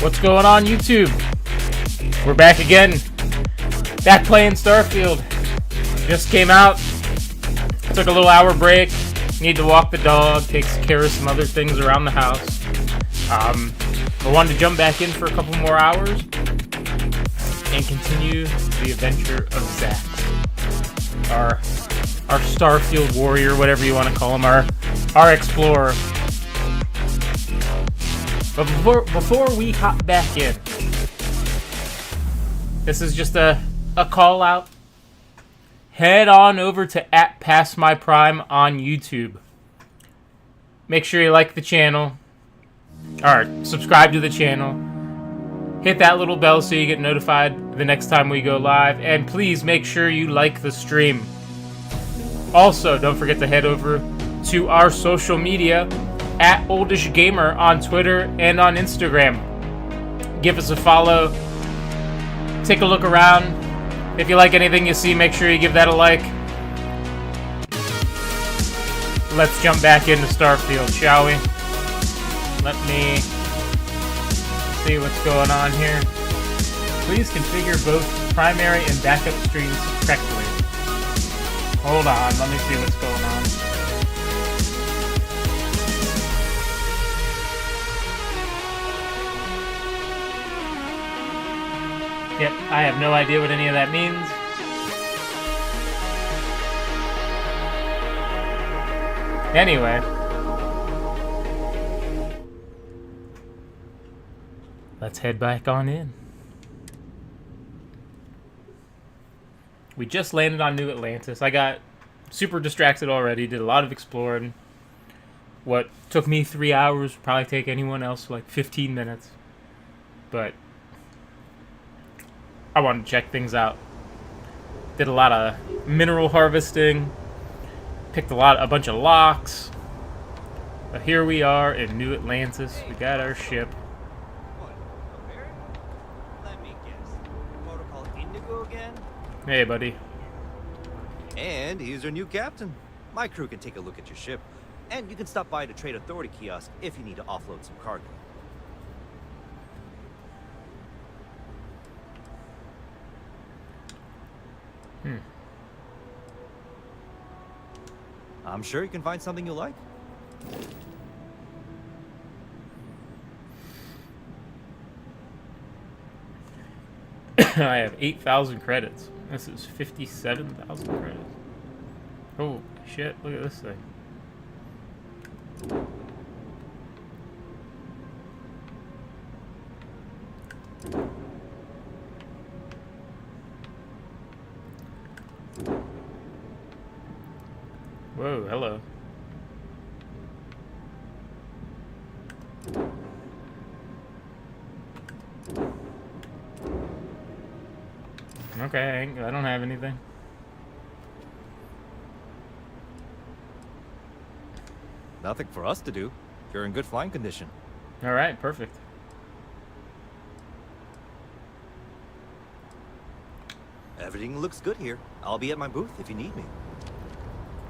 What's going on, YouTube? We're back again. Back playing Starfield. Just came out. Took a little hour break. Need to walk the dog. Takes care of some other things around the house. I wanted to jump back in for a couple more hours and continue the adventure of Zax, our Starfield warrior, whatever you want to call him, our explorer. But before we hop back in, this is just a call out. Head on over to @PastMyPrime on YouTube. Make sure you like the channel, or subscribe to the channel. Hit that little bell so you get notified the next time we go live, and please make sure you like the stream. Also, don't forget to head over to our social media @OldishGamer on Twitter and on Instagram. Give us a follow. Take a look around. If you like anything you see, make sure you give that a like. Let's jump back into Starfield, shall we? Let me see what's going on here. Please configure both primary and backup streams correctly. Hold on, let me see what's going on. Yep, I have no idea what any of that means. Anyway. Let's head back on in. We just landed on New Atlantis. I got super distracted already, did a lot of exploring. What took me 3 hours would probably take anyone else like 15 minutes. But I wanted to check things out. Did a lot of mineral harvesting. Picked a bunch of locks. But here we are in New Atlantis. We got our ship. Let me guess. Protocol Indigo again? Hey, buddy. And he's our new captain. My crew can take a look at your ship. And you can stop by the Trade Authority kiosk if you need to offload some cargo. I'm sure you can find something you like. I have 8,000 credits. This is 57,000 credits. Oh, shit. Look at this thing. Whoa, hello. Okay, I don't have anything. Nothing for us to do. You're in good flying condition. Alright, perfect. Everything looks good here. I'll be at my booth if you need me.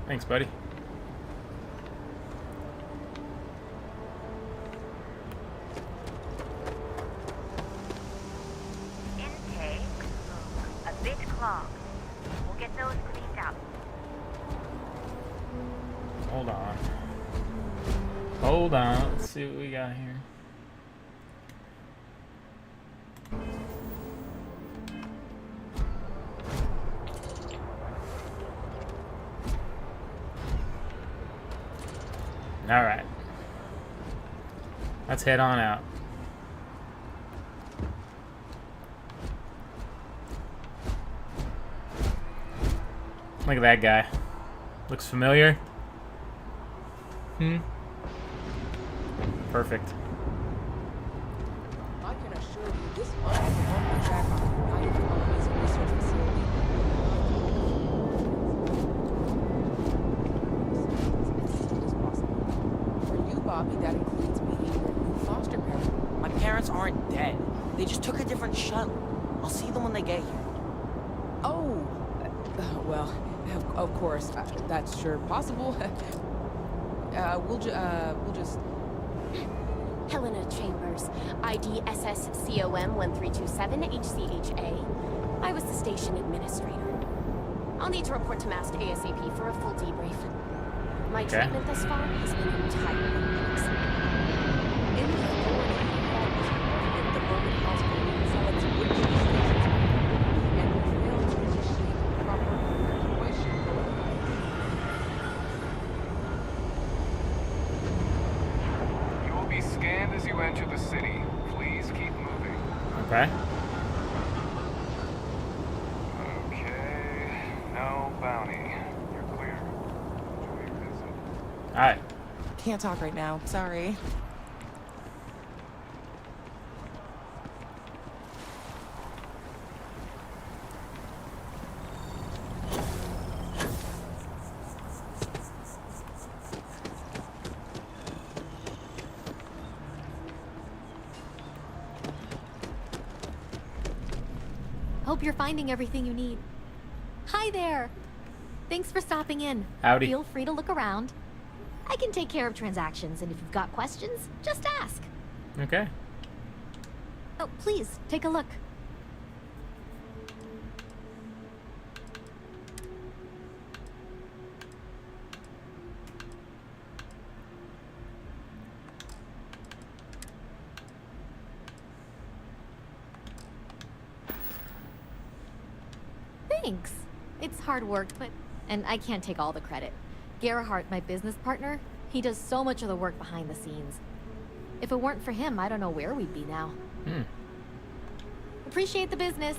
Thanks, buddy. Intake a bit clogged. We'll get those cleaned out. Hold on. Hold on. Let's see what we got here. Alright. Let's head on out. Look at that guy. Looks familiar. Perfect. I can assure you this mine is on track on the United Colonies Research Facility. For you, Bobby, that includes meeting your new foster parent. My parents aren't dead. They just took a different shuttle. I'll see them when they get here. Oh, well, of course, that's sure possible. We'll just... Helena Chambers, ID SSCOM 1327HCHA. I was the station administrator. I'll need to report to Mast ASAP for a full debrief. My treatment thus far has been entirely unacceptable. Any authority at the moment hospital select which stations and will fail to initiate proper evacuation protocols. You will be scanned as you enter the city. Please keep moving. Okay. Okay. No bounty. You're clear. Enjoy your visit. Alright. Can't talk right now. Sorry. Hope you're finding everything you need. Hi there. Thanks for stopping in. Howdy. Feel free to look around. I can take care of transactions, and if you've got questions, just ask. Okay. Oh, please, take a look. Thanks. It's hard work, and I can't take all the credit. Gerhardt, my business partner, he does so much of the work behind the scenes. If it weren't for him, I don't know where we'd be now. Appreciate the business.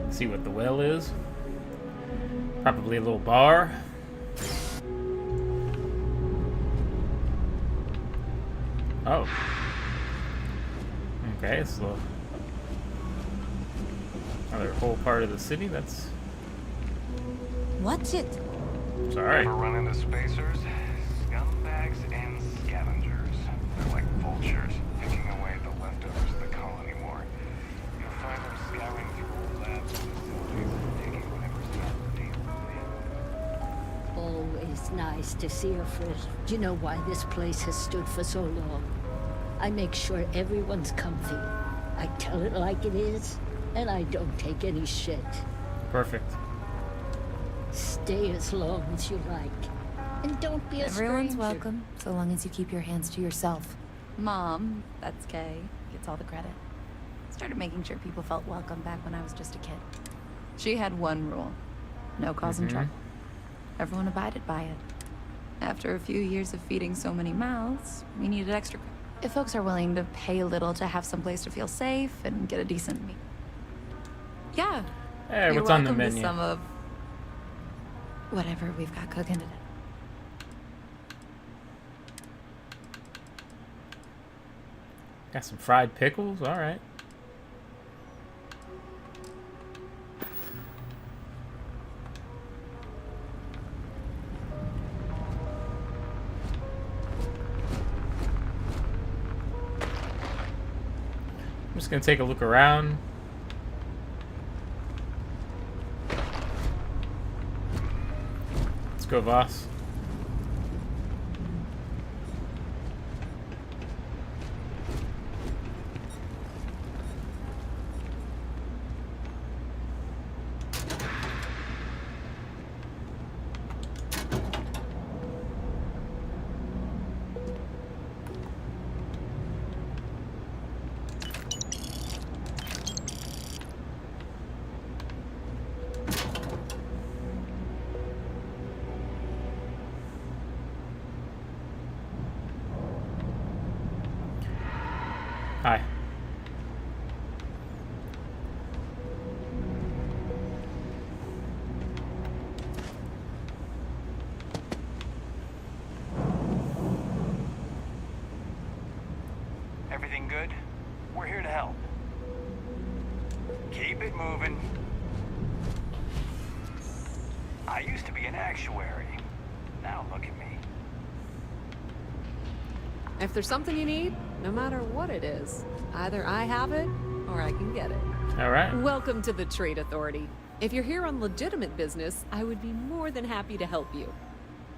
See what the well is. Probably a little bar. Oh. Okay, it's another whole part of the city. That's... What's it? Sorry. Ever run into spacers? Scumbags and scavengers. They're like vultures, picking away at the leftovers of the colony war. You'll find them scouring through old labs and facilities and taking whatever's left of the Always nice to see a friend. Do you know why this place has stood for so long? I make sure everyone's comfy. I tell it like it is, and I don't take any shit. Perfect. Stay as long as you like. And don't be a Everyone's stranger. welcome, so long as you keep your hands to yourself. Mom, that's Kay, gets all the credit. Started making sure people felt welcome back when I was just a kid. She had one rule: no causing trouble. Everyone abided by it. After a few years of feeding so many mouths, we needed extra. If folks are willing to pay a little to have someplace to feel safe and get a decent meal. Yeah. Hey, You're what's on the welcome to menu? some of whatever we've got cooking today. Got some fried pickles. All right. I'm just gonna take a look around. Let's go, Voss. Hi. Everything good? We're here to help. Keep it moving. I used to be an actuary. Now look at me. If there's something you need, no matter what it is, either I have it or I can get it. All right. Welcome to the Trade Authority. If you're here on legitimate business, I would be more than happy to help you.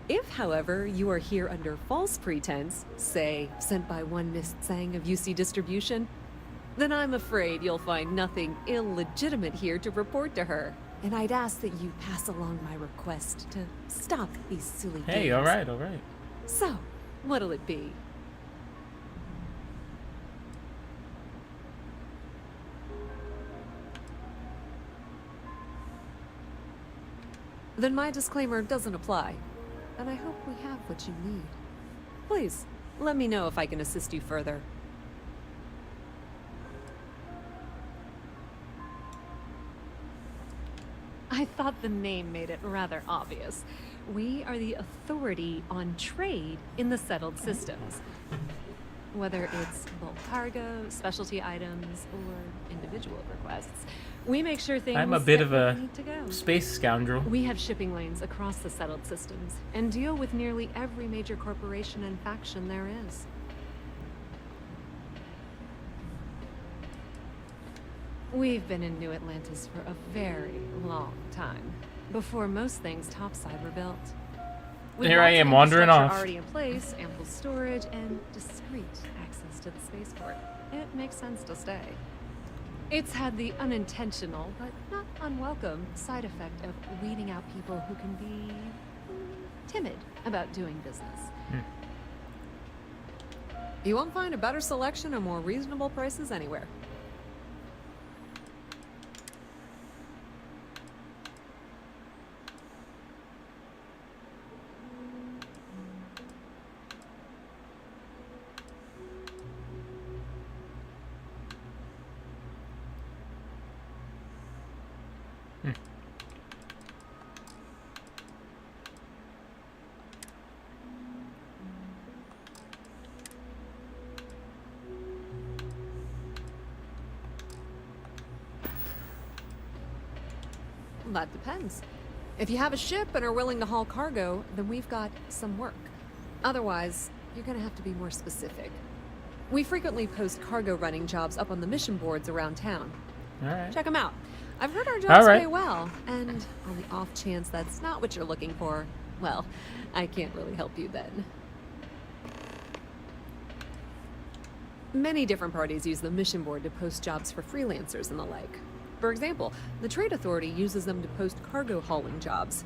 If, however, you are here under false pretense, say, sent by one Miss Tsang of UC Distribution, then I'm afraid you'll find nothing illegitimate here to report to her. And I'd ask that you pass along my request to stop these silly games. Hey, all right, all right. So, what'll it be? Then my disclaimer doesn't apply, and I hope we have what you need. Please, let me know if I can assist you further. I thought the name made it rather obvious. We are the authority on trade in the settled systems. Whether it's bulk cargo, specialty items, or individual requests, we make sure things I'm a bit get of where a they need to go. space scoundrel. We have shipping lanes across the settled systems and deal with nearly every major corporation and faction there is. We've been in New Atlantis for a very long time, before most things topside were built. With Here I lots of am wandering infrastructure off. already in place, ample storage, and discreet access to the spaceport, it makes sense to stay. It's had the unintentional, but not unwelcome, side effect of weeding out people who can be timid about doing business. You won't find a better selection or more reasonable prices anywhere. That depends. If you have a ship and are willing to haul cargo, then we've got some work. Otherwise, you're gonna have to be more specific. We frequently post cargo running jobs up on the mission boards around town. All right. Check them out. I've heard our jobs right. pay well, and on the off chance that's not what you're looking for, well, I can't really help you then. Many different parties use the mission board to post jobs for freelancers and the like. For example, the Trade Authority uses them to post cargo hauling jobs.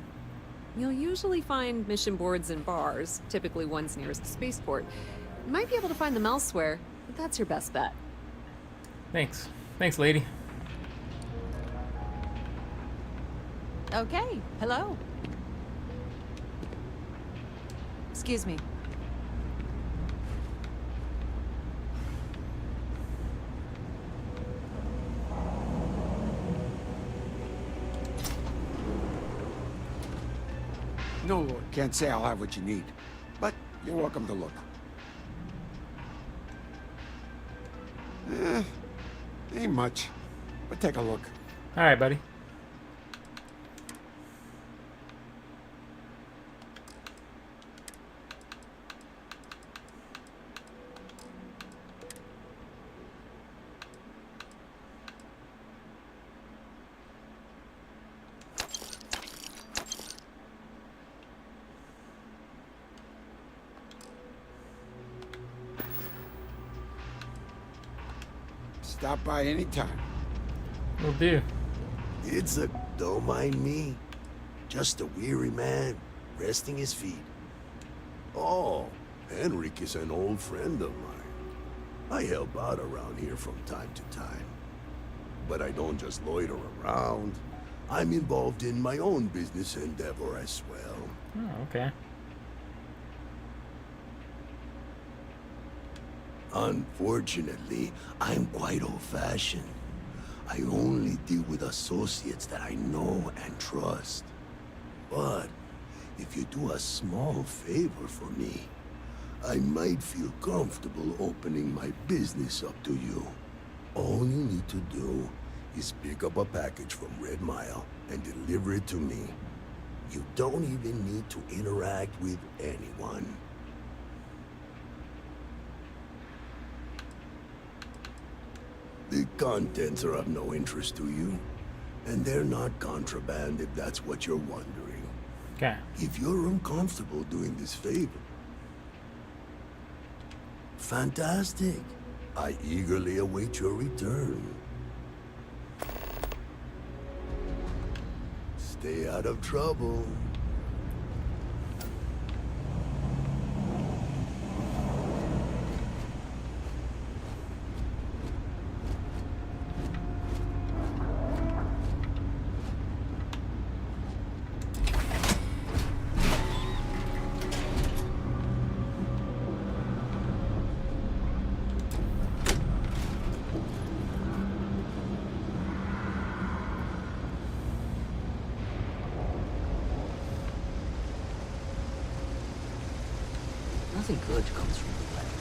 You'll usually find mission boards in bars, typically ones nearest a spaceport. You might be able to find them elsewhere, but that's your best bet. Thanks. Thanks, lady. Okay, hello. Excuse me. No, can't say I'll have what you need, but you're welcome to look. Ain't much, but take a look. All right, buddy. Stop by any time. Will do. Don't mind me. Just a weary man, resting his feet. Oh, Henrik is an old friend of mine. I help out around here from time to time. But I don't just loiter around. I'm involved in my own business endeavor as well. Oh, okay. Unfortunately, I'm quite old-fashioned. I only deal with associates that I know and trust. But if you do a small favor for me, I might feel comfortable opening my business up to you. All you need to do is pick up a package from Red Mile and deliver it to me. You don't even need to interact with anyone. The contents are of no interest to you, and they're not contraband if that's what you're wondering. Okay. If you're uncomfortable doing this favor, fantastic. I eagerly await your return. Stay out of trouble. Nothing good comes from the left.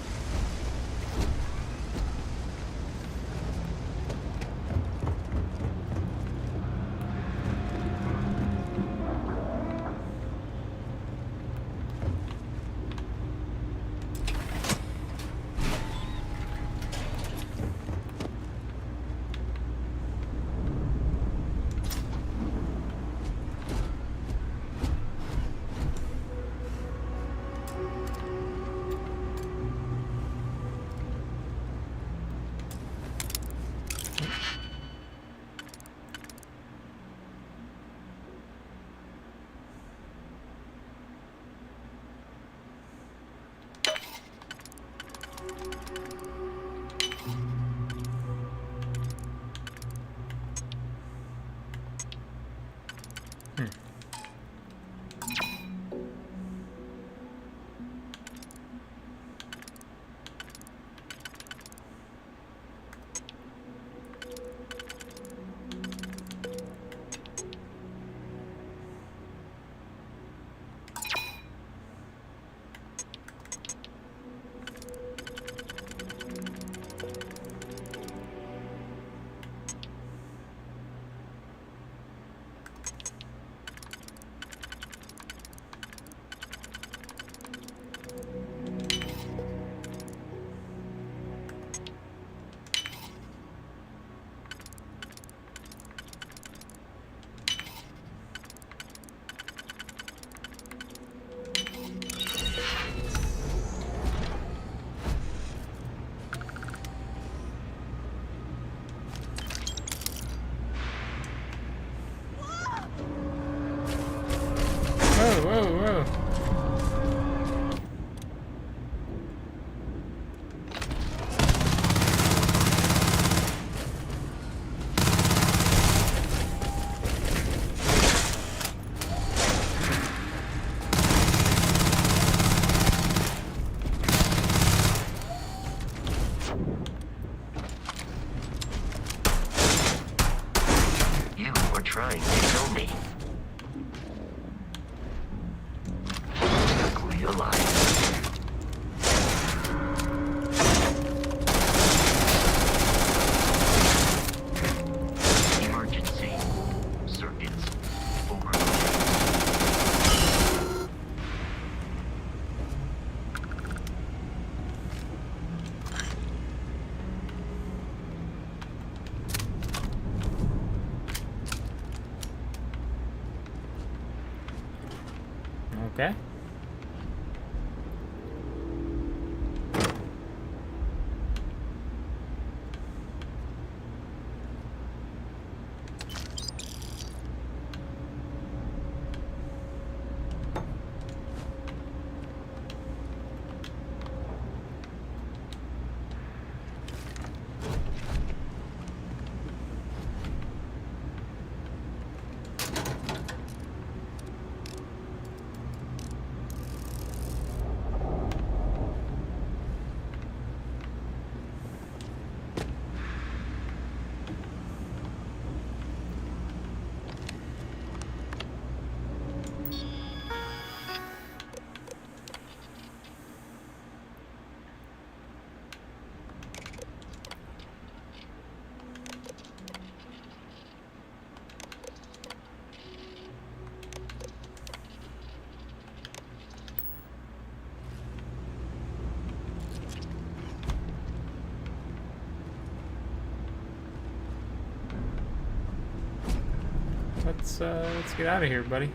let's get out of here, buddy.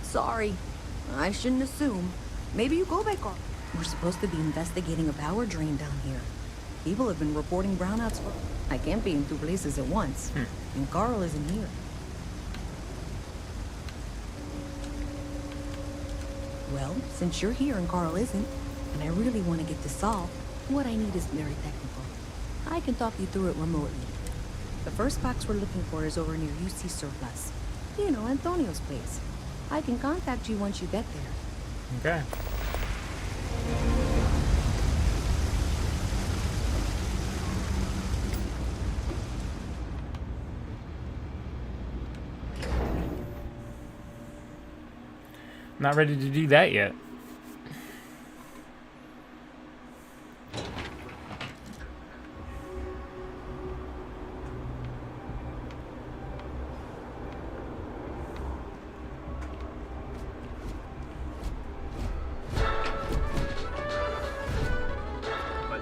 Sorry. I shouldn't assume. Maybe you go back on. We're supposed to be investigating a power drain down here. People have been reporting brownouts for... I can't be in two places at once. And Carl isn't here. Well, since you're here and Carl isn't, and I really want to get this solved, what I need is very technical. I can talk you through it remotely. The first box we're looking for is over near UC Surplus. You know, Antonio's place. I can contact you once you get there. Okay. Not ready to do that yet.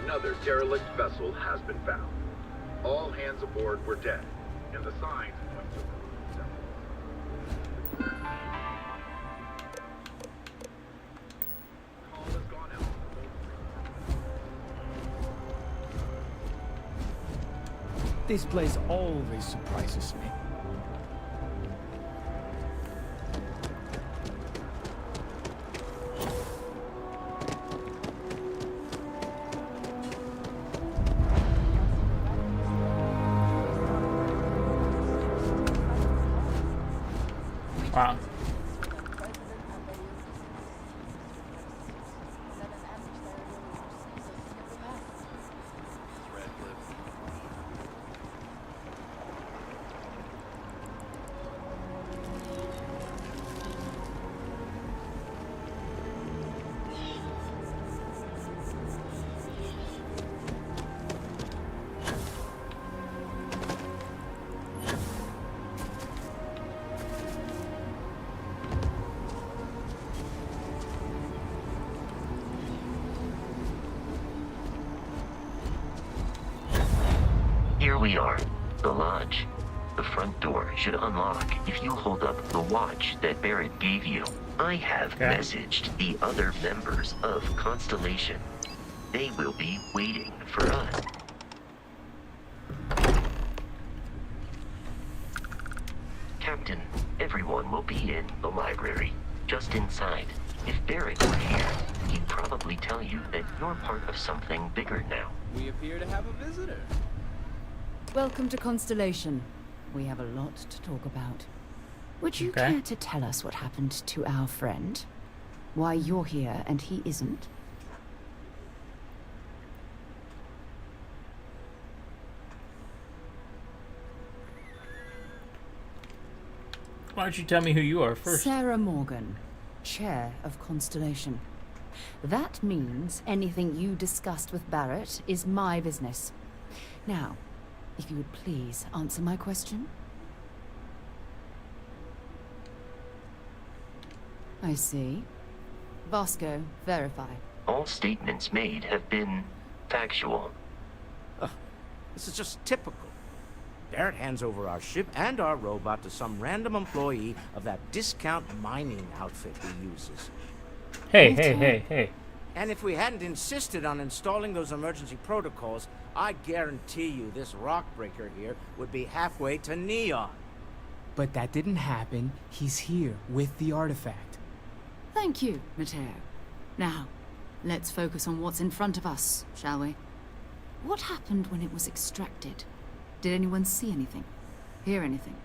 Another derelict vessel has been found. All hands aboard were dead, and the signs point to This place always surprises me. Wow. Here we are, the lodge. The front door should unlock if you hold up the watch that Barrett gave you. I have messaged the other members of Constellation. They will be waiting for us. Captain, everyone will be in the library, just inside. If Barrett were here, he'd probably tell you that you're part of something bigger now. We appear to have a visitor. Welcome to Constellation. We have a lot to talk about. Would you care to tell us what happened to our friend? Why you're here and he isn't? Why don't you tell me who you are first? Sarah Morgan, Chair of Constellation. That means anything you discussed with Barrett is my business. Now, if you would please answer my question. I see. Vasco, verify. All statements made have been factual. This is just typical. Barrett hands over our ship and our robot to some random employee of that discount mining outfit he uses. Hey. And if we hadn't insisted on installing those emergency protocols, I guarantee you this rock breaker here would be halfway to Neon. But that didn't happen. He's here with the artifact. Thank you, Matteo. Now, let's focus on what's in front of us, shall we? What happened when it was extracted? Did anyone see anything? Hear anything?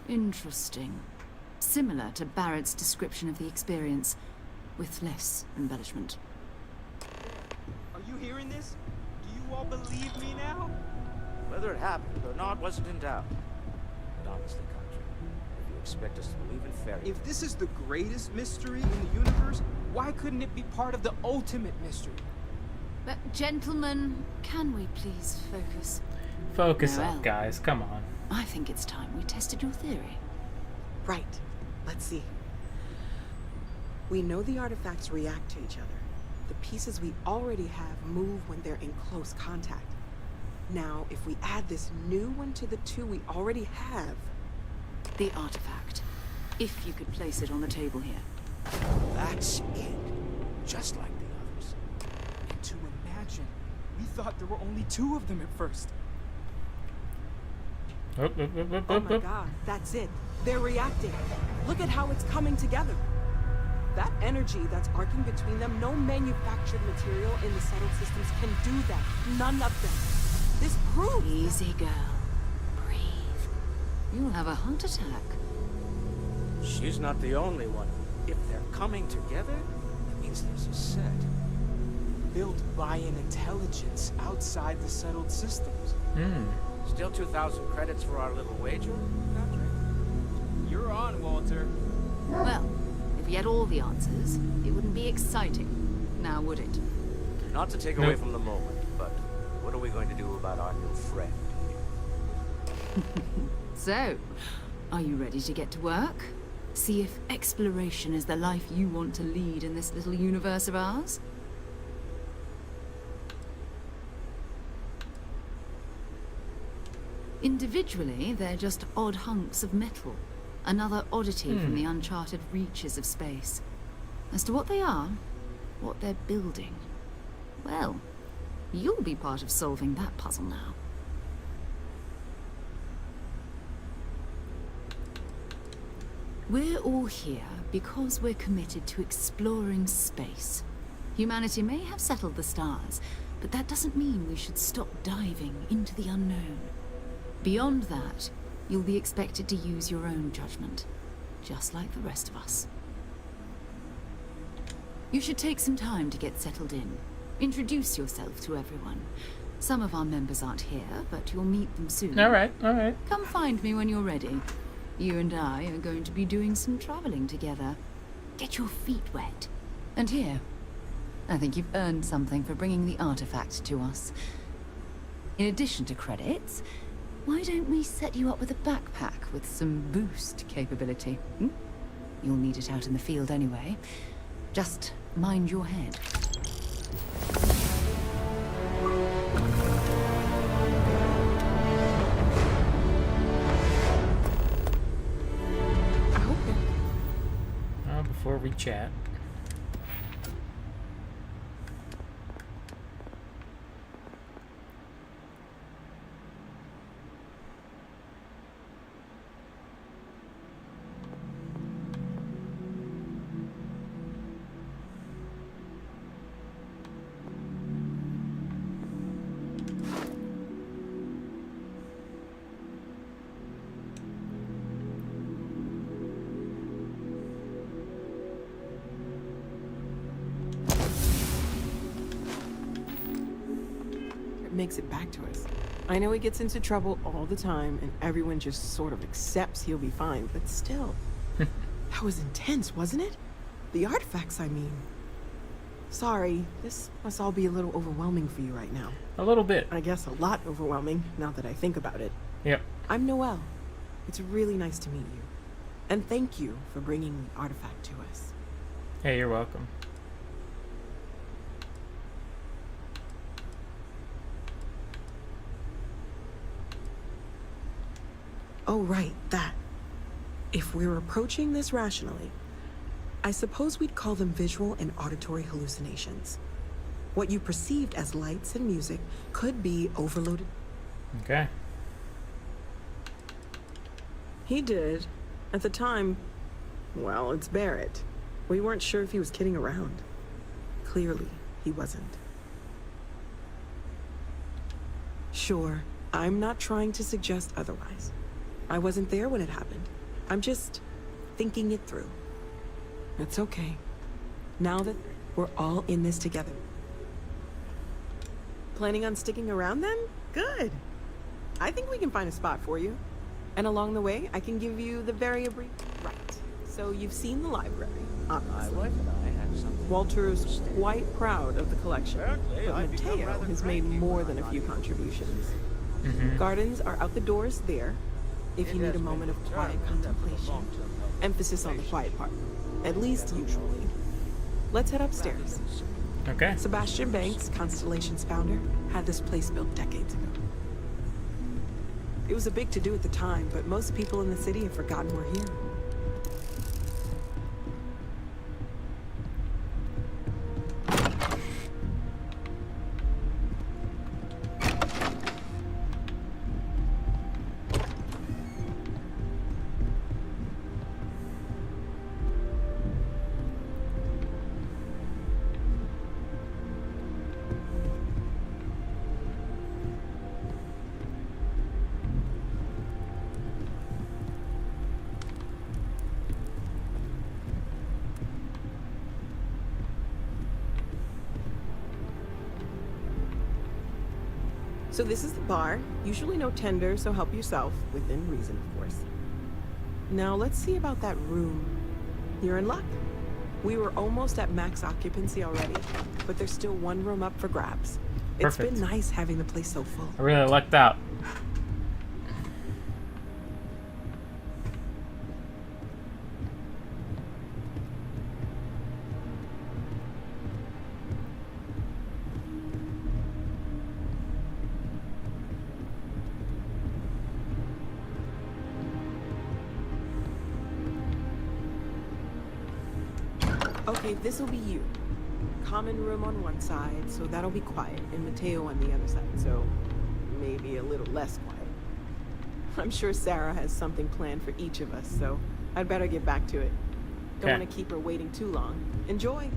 Interesting. Similar to Barrett's description of the experience, with less embellishment. Are you hearing this? Do you all believe me now? Whether it happened or not wasn't in doubt. But honestly, Country, if you expect us to believe in fairy If this is the greatest mystery in the universe, why couldn't it be part of the ultimate mystery? But gentlemen, can we please focus? Focus Noel, up, guys. Come on. I think it's time we tested your theory. Right. Let's see. We know the artifacts react to each other. The pieces we already have move when they're in close contact. Now, if we add this new one to the two we already have... The artifact. If you could place it on the table here. That's it. Just like the others. And to imagine, we thought there were only 2 of them at first. Oh my god, that's it. They're reacting. Look at how it's coming together. That energy that's arcing between them, no manufactured material in the settled systems can do that. None of them. This proves... Easy, girl. Breathe. You'll have a heart attack. She's not the only one. If they're coming together, it means there's a set. Built by an intelligence outside the settled systems. Still 2,000 credits for our little wager, Patrick? You're on, Walter. Well, if we had all the answers, it wouldn't be exciting. Now, would it? Not to take away from the moment, but what are we going to do about our new friend? So, are you ready to get to work? See if exploration is the life you want to lead in this little universe of ours? Individually, they're just odd hunks of metal. Another oddity from the uncharted reaches of space. As to what they are, what they're building, well, you'll be part of solving that puzzle now. We're all here because we're committed to exploring space. Humanity may have settled the stars, but that doesn't mean we should stop diving into the unknown. Beyond that, you'll be expected to use your own judgment, just like the rest of us. You should take some time to get settled in. Introduce yourself to everyone. Some of our members aren't here, but you'll meet them soon. All right. Come find me when you're ready. You and I are going to be doing some traveling together. Get your feet wet. And here, I think you've earned something for bringing the artifact to us. In addition to credits, why don't we set you up with a backpack with some boost capability? You'll need it out in the field anyway. Just mind your head. Before we chat. Makes it back to us. I know he gets into trouble all the time and everyone just sort of accepts he'll be fine, but still. That was intense, wasn't it? The artifacts, I mean. Sorry, this must all be a little overwhelming for you right now. A little bit. I guess a lot overwhelming, now that I think about it. Yep. I'm Noel. It's really nice to meet you. And thank you for bringing the artifact to us. Hey, you're welcome. Oh, right, that. If we're approaching this rationally, I suppose we'd call them visual and auditory hallucinations. What you perceived as lights and music could be overloaded. Okay. He did. At the time, well, it's Barrett. We weren't sure if he was kidding around. Clearly, he wasn't. Sure, I'm not trying to suggest otherwise. I wasn't there when it happened. I'm just thinking it through. It's okay. Now that we're all in this together. Planning on sticking around then? Good. I think we can find a spot for you. And along the way, I can give you the very brief. Right. So you've seen the library, obviously. My wife and I have something. Walter's quite proud of the collection. Apparently, But I've become Mateo rather has made cranky more when than a I'm few not here. contributions. Mm-hmm. Gardens are out the doors there, if It you need has a been moment of quiet determined that for the contemplation. long-term health of Emphasis on the quiet part. At least usually. Let's head upstairs. Okay. Sebastian Banks, Constellation's founder, had this place built decades ago. It was a big to-do at the time, but most people in the city have forgotten we're here. So this is the bar. Usually no tender, so help yourself, within reason, of course. Now let's see about that room. You're in luck. We were almost at max occupancy already, but there's still one room up for grabs. It's Perfect. been nice having the place so full. I really lucked out. Okay, this'll be you. Common room on one side, so that'll be quiet, and Mateo on the other side, so maybe a little less quiet. I'm sure Sarah has something planned for each of us, so I'd better get back to it. Don't Okay. want to keep her waiting too long. Enjoy.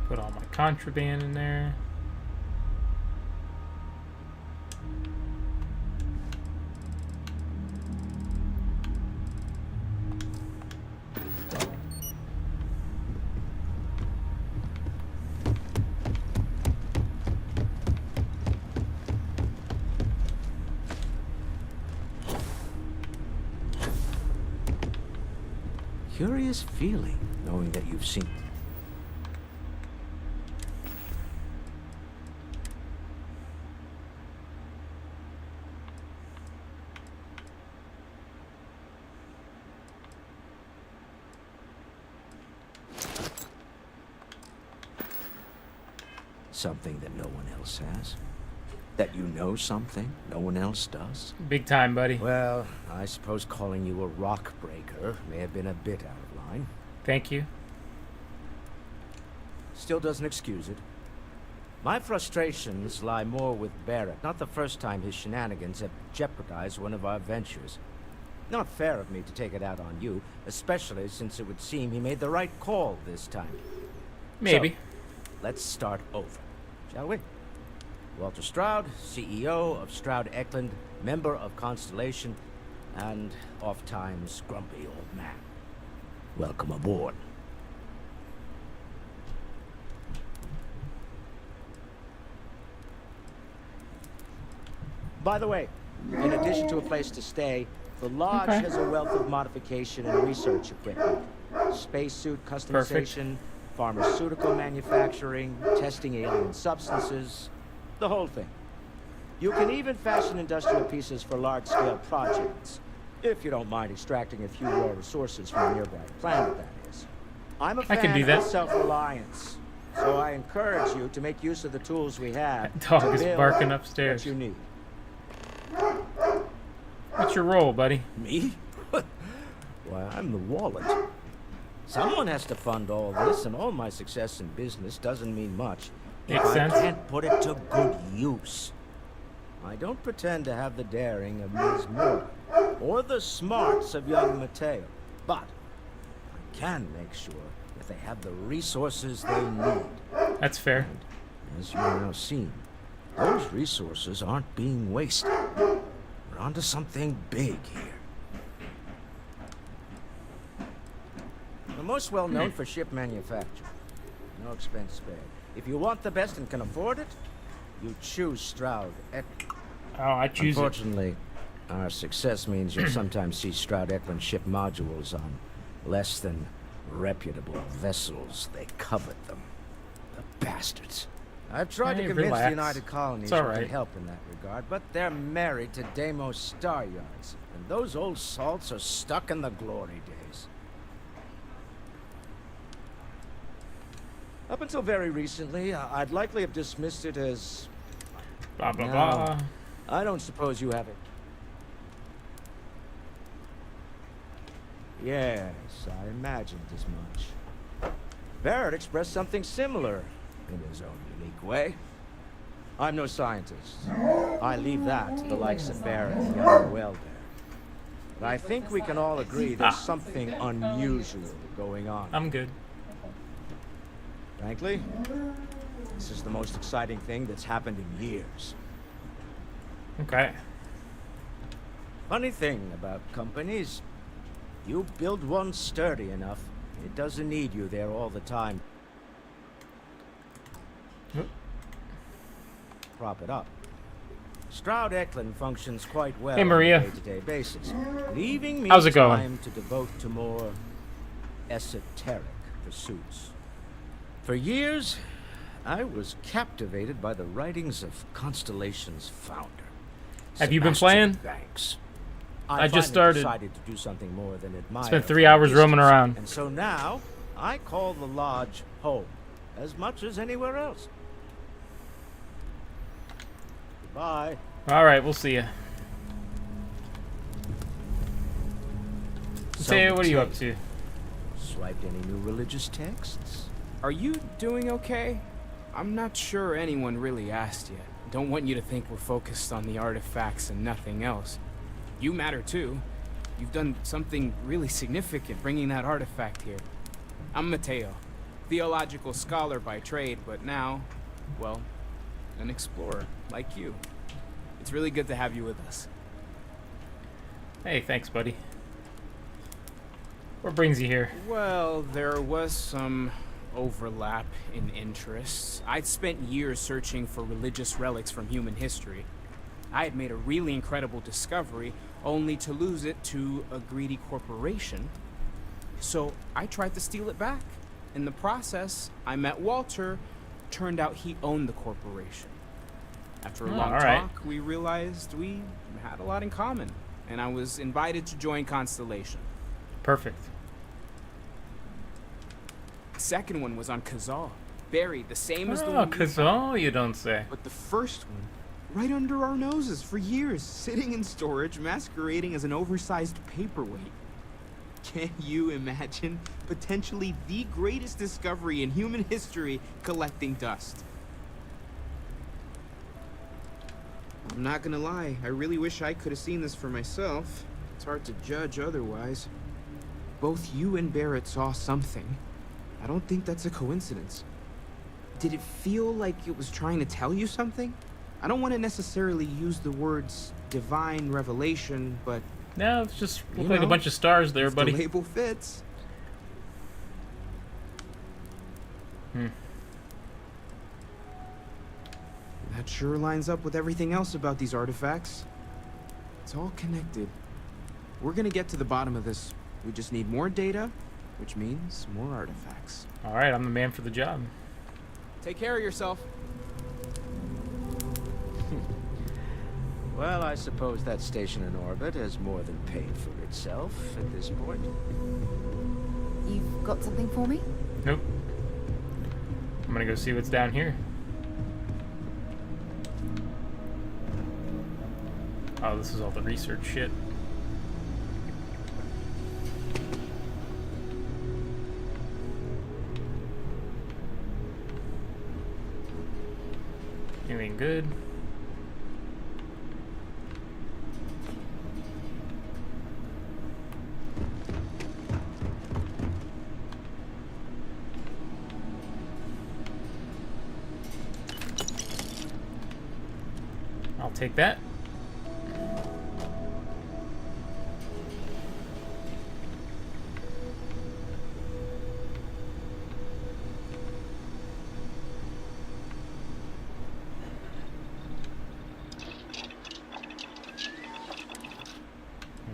Put all my contraband in there. Curious feeling, knowing that you've seen... Something that no one else has? That you know something no one else does? Big time, buddy. Well, I suppose calling you a rock breaker may have been a bit out of line. Thank you. Still doesn't excuse it. My frustrations lie more with Barrett. Not the first time his shenanigans have jeopardized one of our ventures. Not fair of me to take it out on you, especially since it would seem he made the right call this time. Maybe. So, let's start over, shall we? Walter Stroud, CEO of Stroud Eklund, member of Constellation, and oft-times grumpy old man. welcome aboard. By the way, in addition to a place to stay, the lodge has a wealth of modification and research equipment. Spacesuit customization, pharmaceutical manufacturing, testing alien substances, the whole thing. You can even fashion industrial pieces for large-scale projects, if you don't mind extracting a few raw resources from a nearby planet, that is. I'm a fan of self-reliance, so I encourage you to make use of the tools we have. Dog is barking upstairs. What you need. What's your role, buddy? Me? Why, I'm the wallet. Someone has to fund all this, and all my success in business doesn't mean much if I can't put it to good use. I don't pretend to have the daring of Ms. Moore, or the smarts of young Mateo, but I can make sure that they have the resources they need. That's fair. And, as you've now seen, those resources aren't being wasted. We're onto something big here. We're most well known for ship manufacture. No expense spared. If you want the best and can afford it, you choose Stroud. Oh, I choose it. Unfortunately, our success means you'll sometimes see Stroud Eklund ship modules on less than reputable vessels. They covet them. The bastards. I've tried to convince the United Colonies we can help in that regard, but they're married to Deimos Star Yards, and those old salts are stuck in the glory days. Up until very recently, I'd likely have dismissed it as... Blah, blah, blah. I don't suppose you have it. Yes, I imagined as much. Barrett expressed something similar in his own unique way. I'm no scientist. I leave that to the likes of Barrett and young Welder. But I think we can all agree there's something unusual going on. I'm good. Frankly, this is the most exciting thing that's happened in years. Okay. Funny thing about companies, you build one sturdy enough, it doesn't need you there all the time. Prop it up. Stroud Eklund functions quite well on a day-to-day basis, leaving me time to devote to more esoteric pursuits. For years, I was captivated by the writings of Constellation's founder. Have you been playing? Banks. I just started. Decided to do something more than admire. Spent 3 hours roaming around. And so now, I call the lodge home, as much as anywhere else. Goodbye. All right, we'll see you. Say, what are you up to? Swiped any new religious texts? Are you doing okay? I'm not sure anyone really asked yet. Don't want you to think we're focused on the artifacts and nothing else. You matter too. You've done something really significant bringing that artifact here. I'm Mateo, theological scholar by trade, but now, well, an explorer like you. It's really good to have you with us. Hey, thanks, buddy. What brings you here? Well, there was some overlap in interests. I'd spent years searching for religious relics from human history. I had made a really incredible discovery, only to lose it to a greedy corporation. So I tried to steal it back. In the process, I met Walter. Turned out he owned the corporation. After a long talk, we realized we had a lot in common, and I was invited to join Constellation. Perfect. The second one was on Kazal, buried the same as the Oh, one. Kazal, you don't say. But the first one, right under our noses for years, sitting in storage, masquerading as an oversized paperweight. Can you imagine potentially the greatest discovery in human history collecting dust? I'm not gonna lie, I really wish I could have seen this for myself. It's hard to judge otherwise. Both you and Barrett saw something. I don't think that's a coincidence. Did it feel like it was trying to tell you something? I don't want to necessarily use the words divine revelation, but... No, it's just look like a bunch of stars there, buddy. The label fits. That sure lines up with everything else about these artifacts. It's all connected. We're gonna get to the bottom of this. We just need more data, which means more artifacts. Alright, I'm the man for the job. Take care of yourself. Well, I suppose that station in orbit has more than paid for itself at this point. You've got something for me? Nope. I'm gonna go see what's down here. Oh, this is all the research shit. Anything good? I'll take that.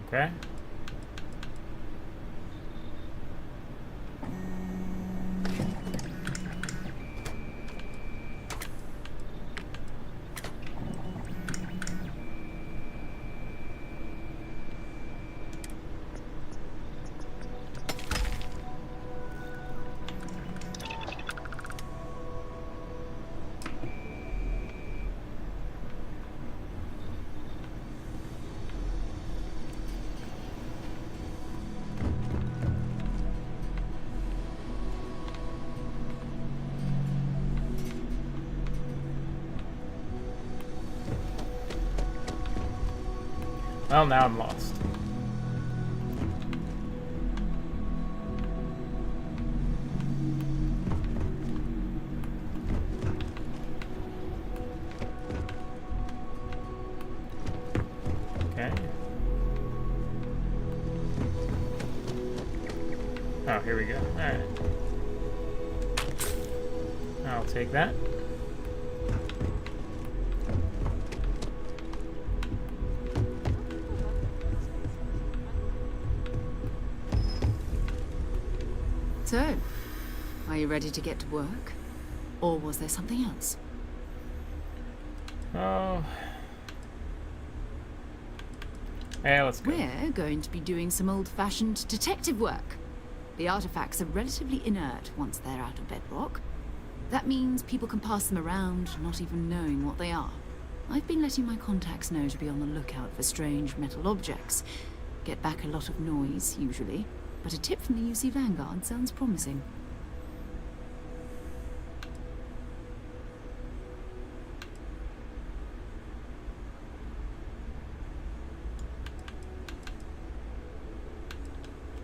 Okay. Well, now I'm lost. Okay. Oh, here we go. Alright. I'll take that. So, are you ready to get to work? Or was there something else? Oh. Yeah, let's go. We're going to be doing some old-fashioned detective work. The artifacts are relatively inert once they're out of bedrock. That means people can pass them around, not even knowing what they are. I've been letting my contacts know to be on the lookout for strange metal objects. Get back a lot of noise, usually. But a tip from the UC Vanguard sounds promising.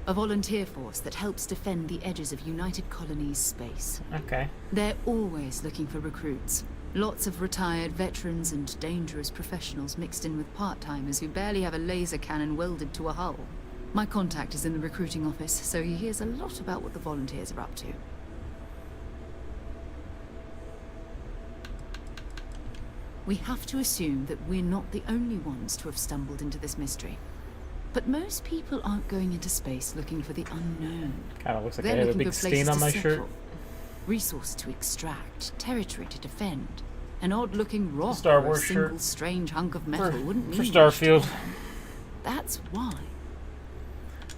A volunteer force that helps defend the edges of United Colonies space. Okay. They're always looking for recruits. Lots of retired veterans and dangerous professionals mixed in with part-timers who barely have a laser cannon welded to a hull. My contact is in the recruiting office, so he hears a lot about what the volunteers are up to. We have to assume that we're not the only ones to have stumbled into this mystery. But most people aren't going into space looking for the unknown. Kind of looks like They're I have a looking big for places stain on to my settle, shirt. resource to extract, territory to defend. An odd-looking rock Star or a Wars single shirt. strange hunk of metal wouldn't mean For much Starfield. to them. That's why.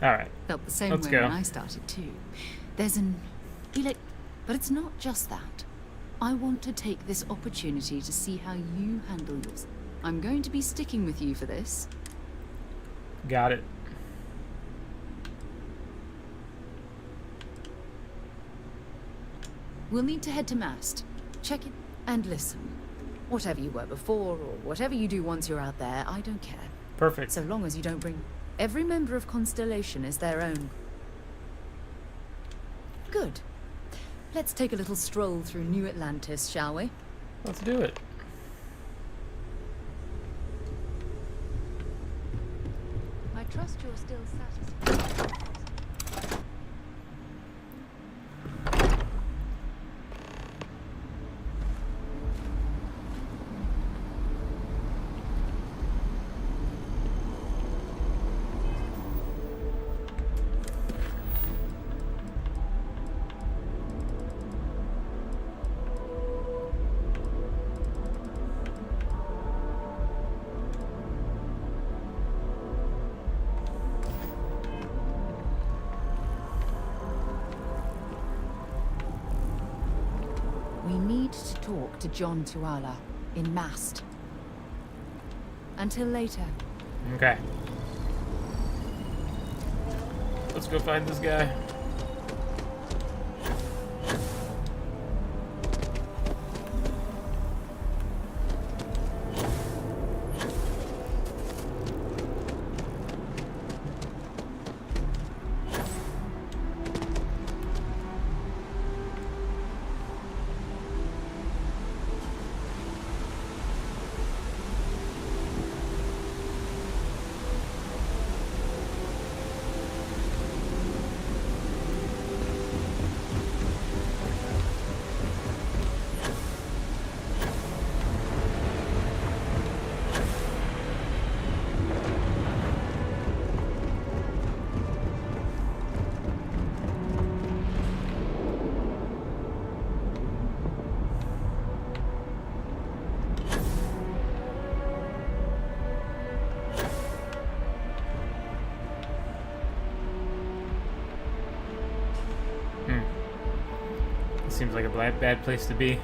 Alright. Felt the same Let's way go. when I started too. There's an but it's not just that. I want to take this opportunity to see how you handle yours. I'm going to be sticking with you for this. Got it. We'll need to head to Mast. Check it and listen. Whatever you were before, or whatever you do once you're out there, I don't care. Perfect. So long as you don't bring... Every member of Constellation is their own. Good. Let's take a little stroll through New Atlantis, shall we? Let's do it. I trust you're still satisfied. talk to John Tuala in Mast. Until later. Okay. Let's go find this guy. Seems like a bad place to be.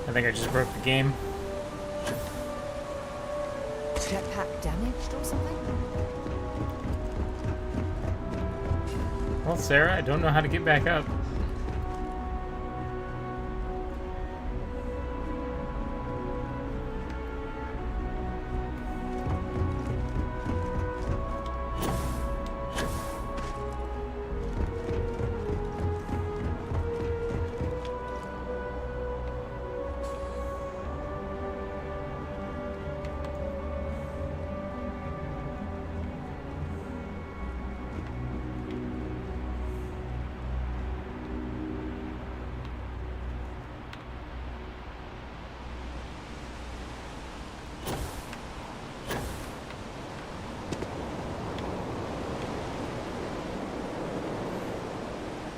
I think I just broke the game. Jetpack damaged or something? Well, Sarah, I don't know how to get back up.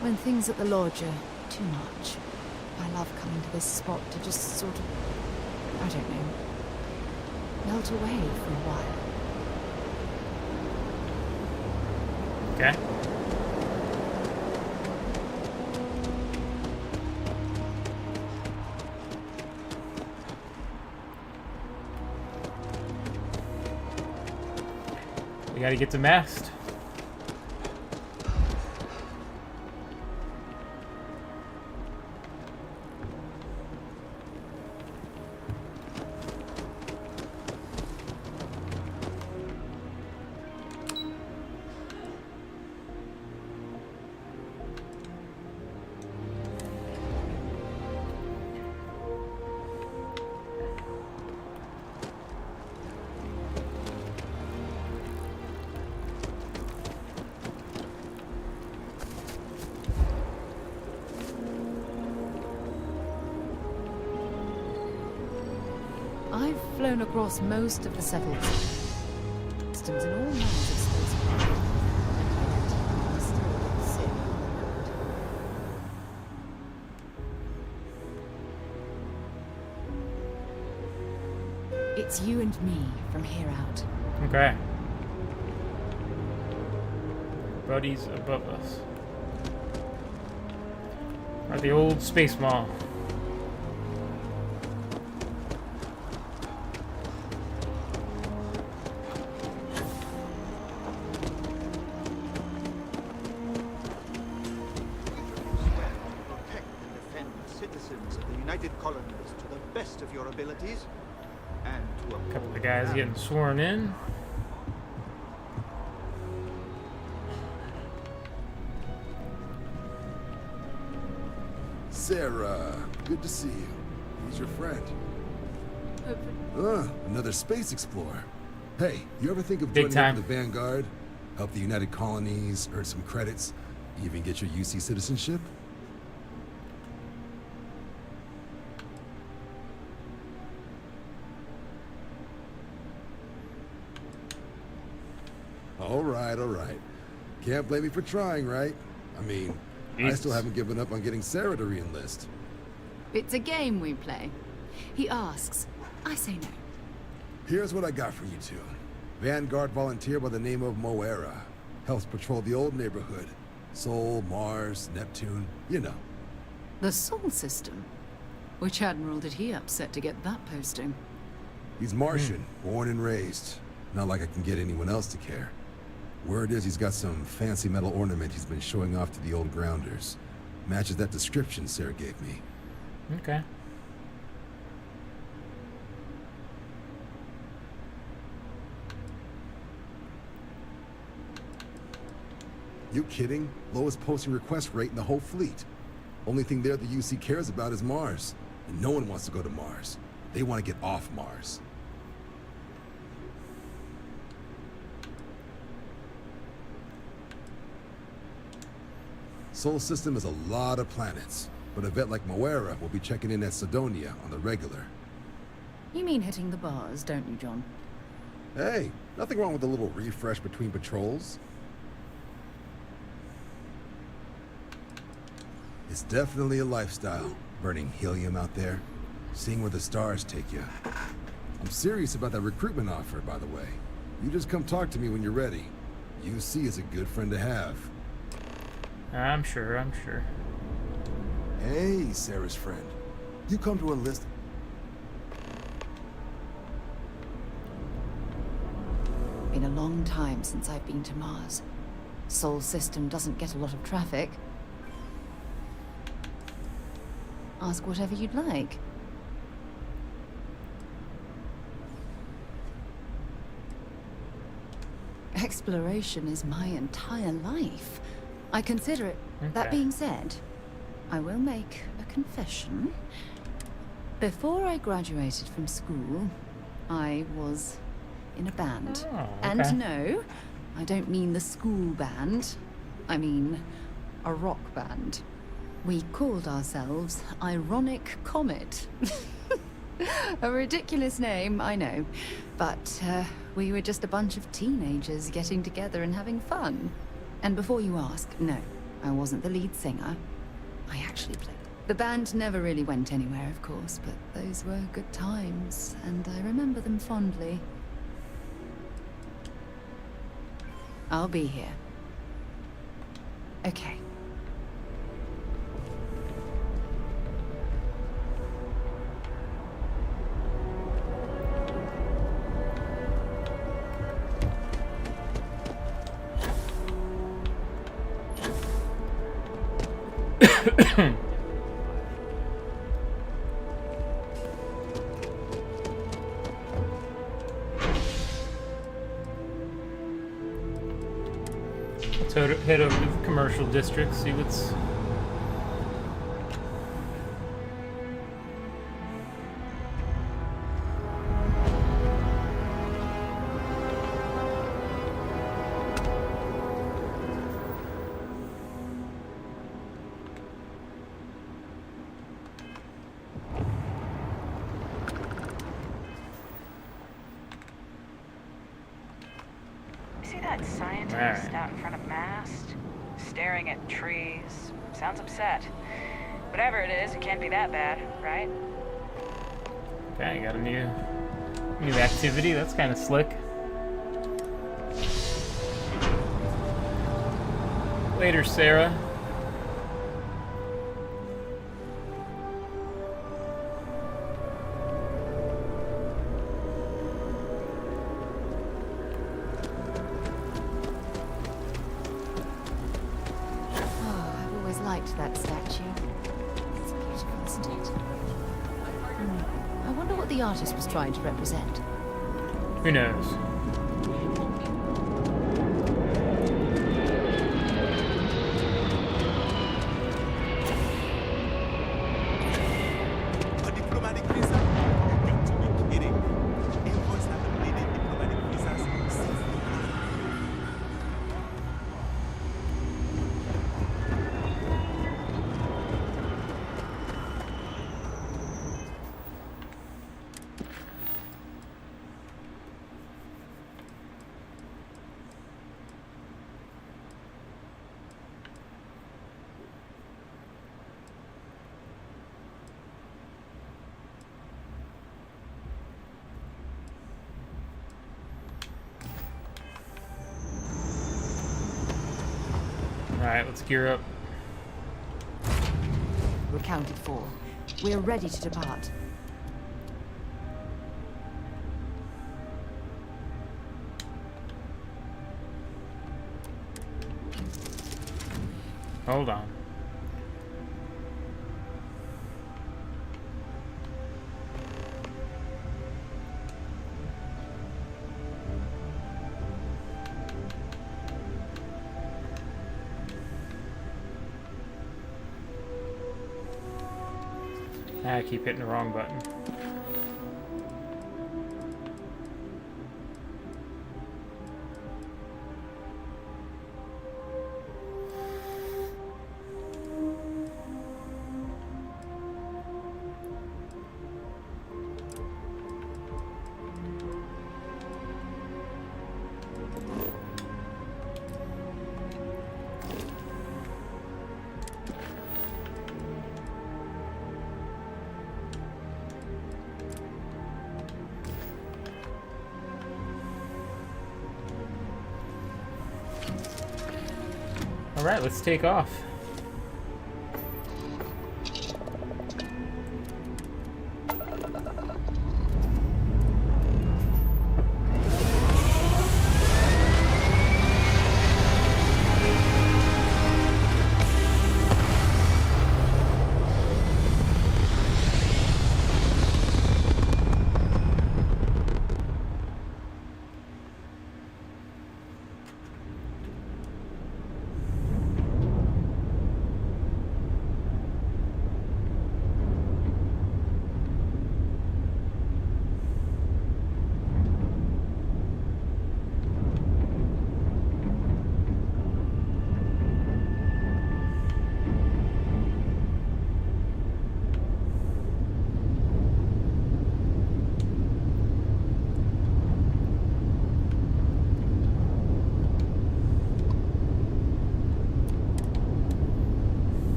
When things at the lodge are too much, I love coming to this spot to just sort of, I don't know, melt away for a while. Okay. We gotta get to Mast. I've flown across most of the settled systems in all manners of spacecraft. And yet, I still get sick. It's you and me from here out. Okay. Buddies above us. Are the old space mall. Protect and defend the citizens of the United Colonies to the best of your abilities. A couple of guys getting sworn in. Sarah, good to see you. Who's your friend? Another space explorer. Hey, you ever think of Big joining up time. with the Vanguard? Help the United Colonies, earn some credits, even get your UC citizenship? All right. Can't blame me for trying, right? I mean, I still haven't given up on getting Sarah to re-enlist. It's a game we play. He asks, I say no. Here's what I got for you two. Vanguard volunteer by the name of Moera. Helps patrol the old neighborhood. Sol, Mars, Neptune, you know. The Sol system? Which admiral did he upset to get that posting? He's Martian, born and raised. Not like I can get anyone else to care. Word is he's got some fancy metal ornament he's been showing off to the old grounders. Matches that description Sarah gave me. Okay. You kidding? Lowest posting request rate in the whole fleet. Only thing there the UC cares about is Mars. And no one wants to go to Mars. They want to get off Mars. Sol system is a lot of planets, but a vet like Moera will be checking in at Sidonia on the regular. You mean hitting the bars, don't you, John? Hey, nothing wrong with a little refresh between patrols. It's definitely a lifestyle, burning helium out there, seeing where the stars take you. I'm serious about that recruitment offer, by the way. You just come talk to me when you're ready. UC is a good friend to have. I'm sure. Hey, Sarah's friend. You come to enlist. Been a long time since I've been to Mars. Sol system doesn't get a lot of traffic. Ask whatever you'd like. Exploration is my entire life. I consider it. That being said, I will make a confession. Before I graduated from school, I was in a band. Oh, okay. And no, I don't mean the school band. I mean a rock band. We called ourselves Ironic Comet. A ridiculous name, I know. But we were just a bunch of teenagers getting together and having fun. And before you ask, no, I wasn't the lead singer. I actually played. The band never really went anywhere, of course, but those were good times, and I remember them fondly. I'll be here. Okay. Let's head over to the commercial district, see what's... See that scientist out in front of mast? Staring at trees. Sounds upset. Whatever it is, it can't be that bad, right? Okay, got a new activity. That's kind of slick. Later, Sarah. That statue. It's beautiful, isn't it? I wonder what the artist was trying to represent. Who knows? Alright, let's gear up. We're counted for. We're ready to depart. Hold on. I keep hitting the wrong button. Alright, let's take off.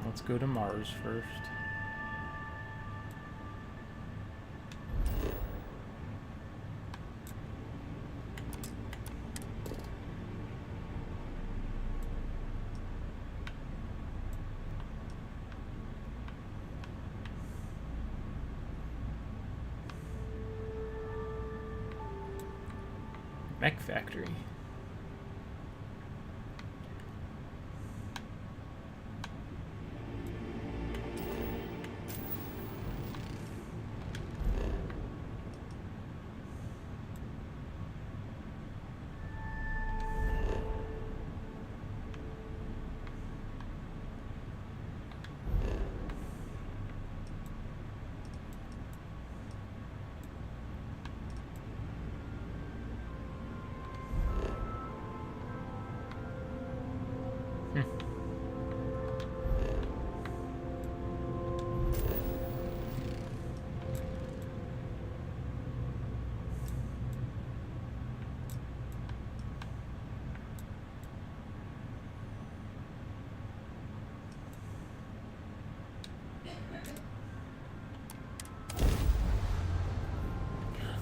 Let's go to Mars first. Mech factory.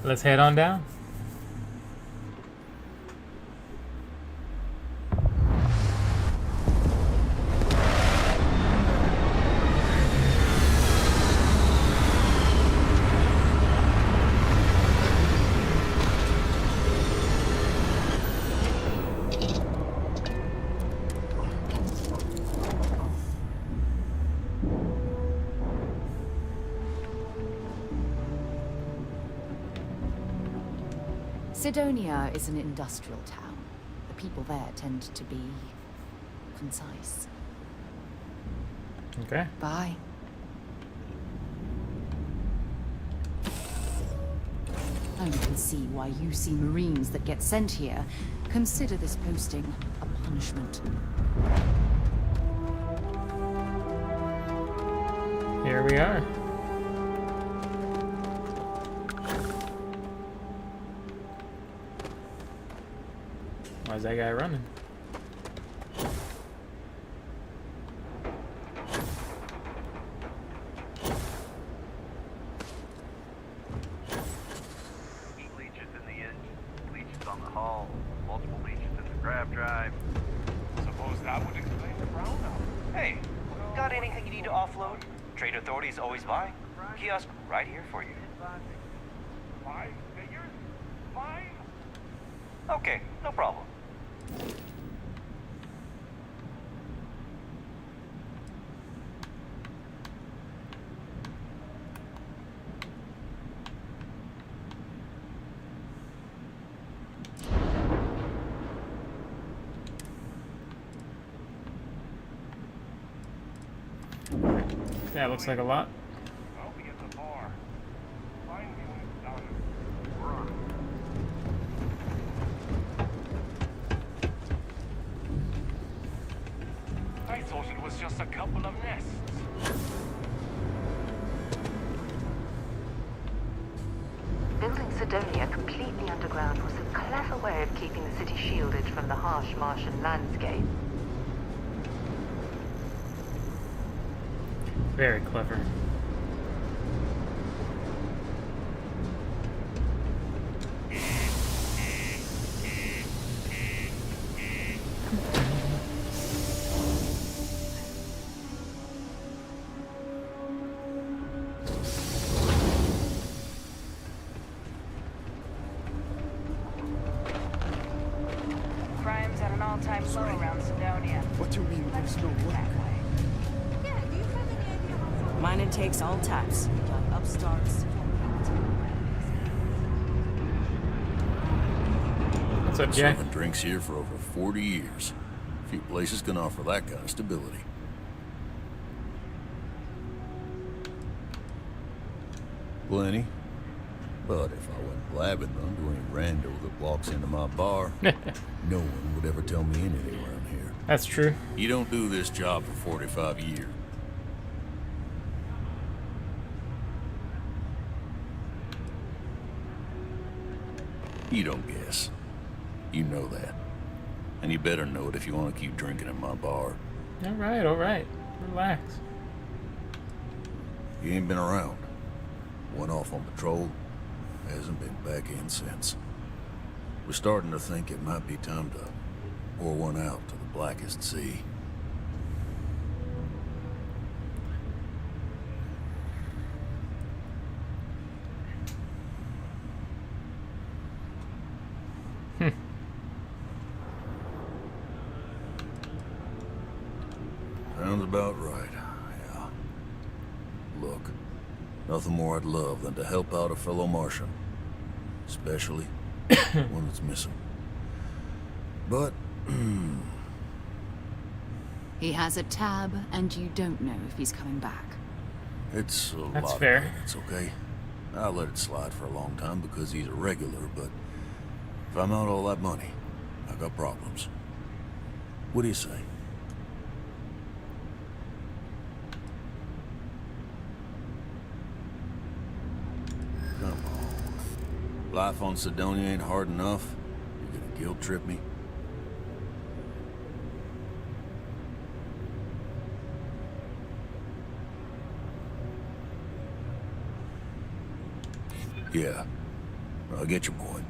Let's head on down. Sidonia is an industrial town. The people there tend to be concise. Okay. Bye. I can see why you see Marines that get sent here consider this posting a punishment. Here we are. Why is that guy running? Heat leeches in the engine, leeches on the hull, multiple leeches in the grab drive. Suppose that would explain the brownout. Hey, got anything you need to offload? Trade Authority's always by. Kiosk right here for you. 5 figures? Fine. Okay, no problem. Yeah, looks like a lot. I'll be at the bar. Find me when it's done. We're on it. I thought it was just a couple of nests. Building Sidonia completely underground was a clever way of keeping the city shielded from the harsh Martian landscape. Very clever. Crime's at an all-time low around Sidonia. What do you mean there's no work? Mining takes all types. Like upstarts. What's up, Jack? Serving drinks here for over 40 years. Few places can offer that kind of stability. Plenty. But if I went blabbing them to any rando that walks into my bar, no one would ever tell me anything around here. That's true. You don't do this job for 45 years. You don't guess. You know that. And you better know it if you want to keep drinking at my bar. All right. Relax. You ain't been around. Went off on patrol. Hasn't been back in since. We're starting to think it might be time to pour one out to the blackest sea. Sounds about right, yeah. Look, nothing more I'd love than to help out a fellow Martian. Especially one that's missing. But, He has a tab, and you don't know if he's coming back. it's a That's lot fair. of minutes, okay? I'll let it slide for a long time because he's a regular, but if I'm out all that money, I got problems. What do you say? Life on Sidonia ain't hard enough. You're gonna guilt trip me? Yeah, I get your point.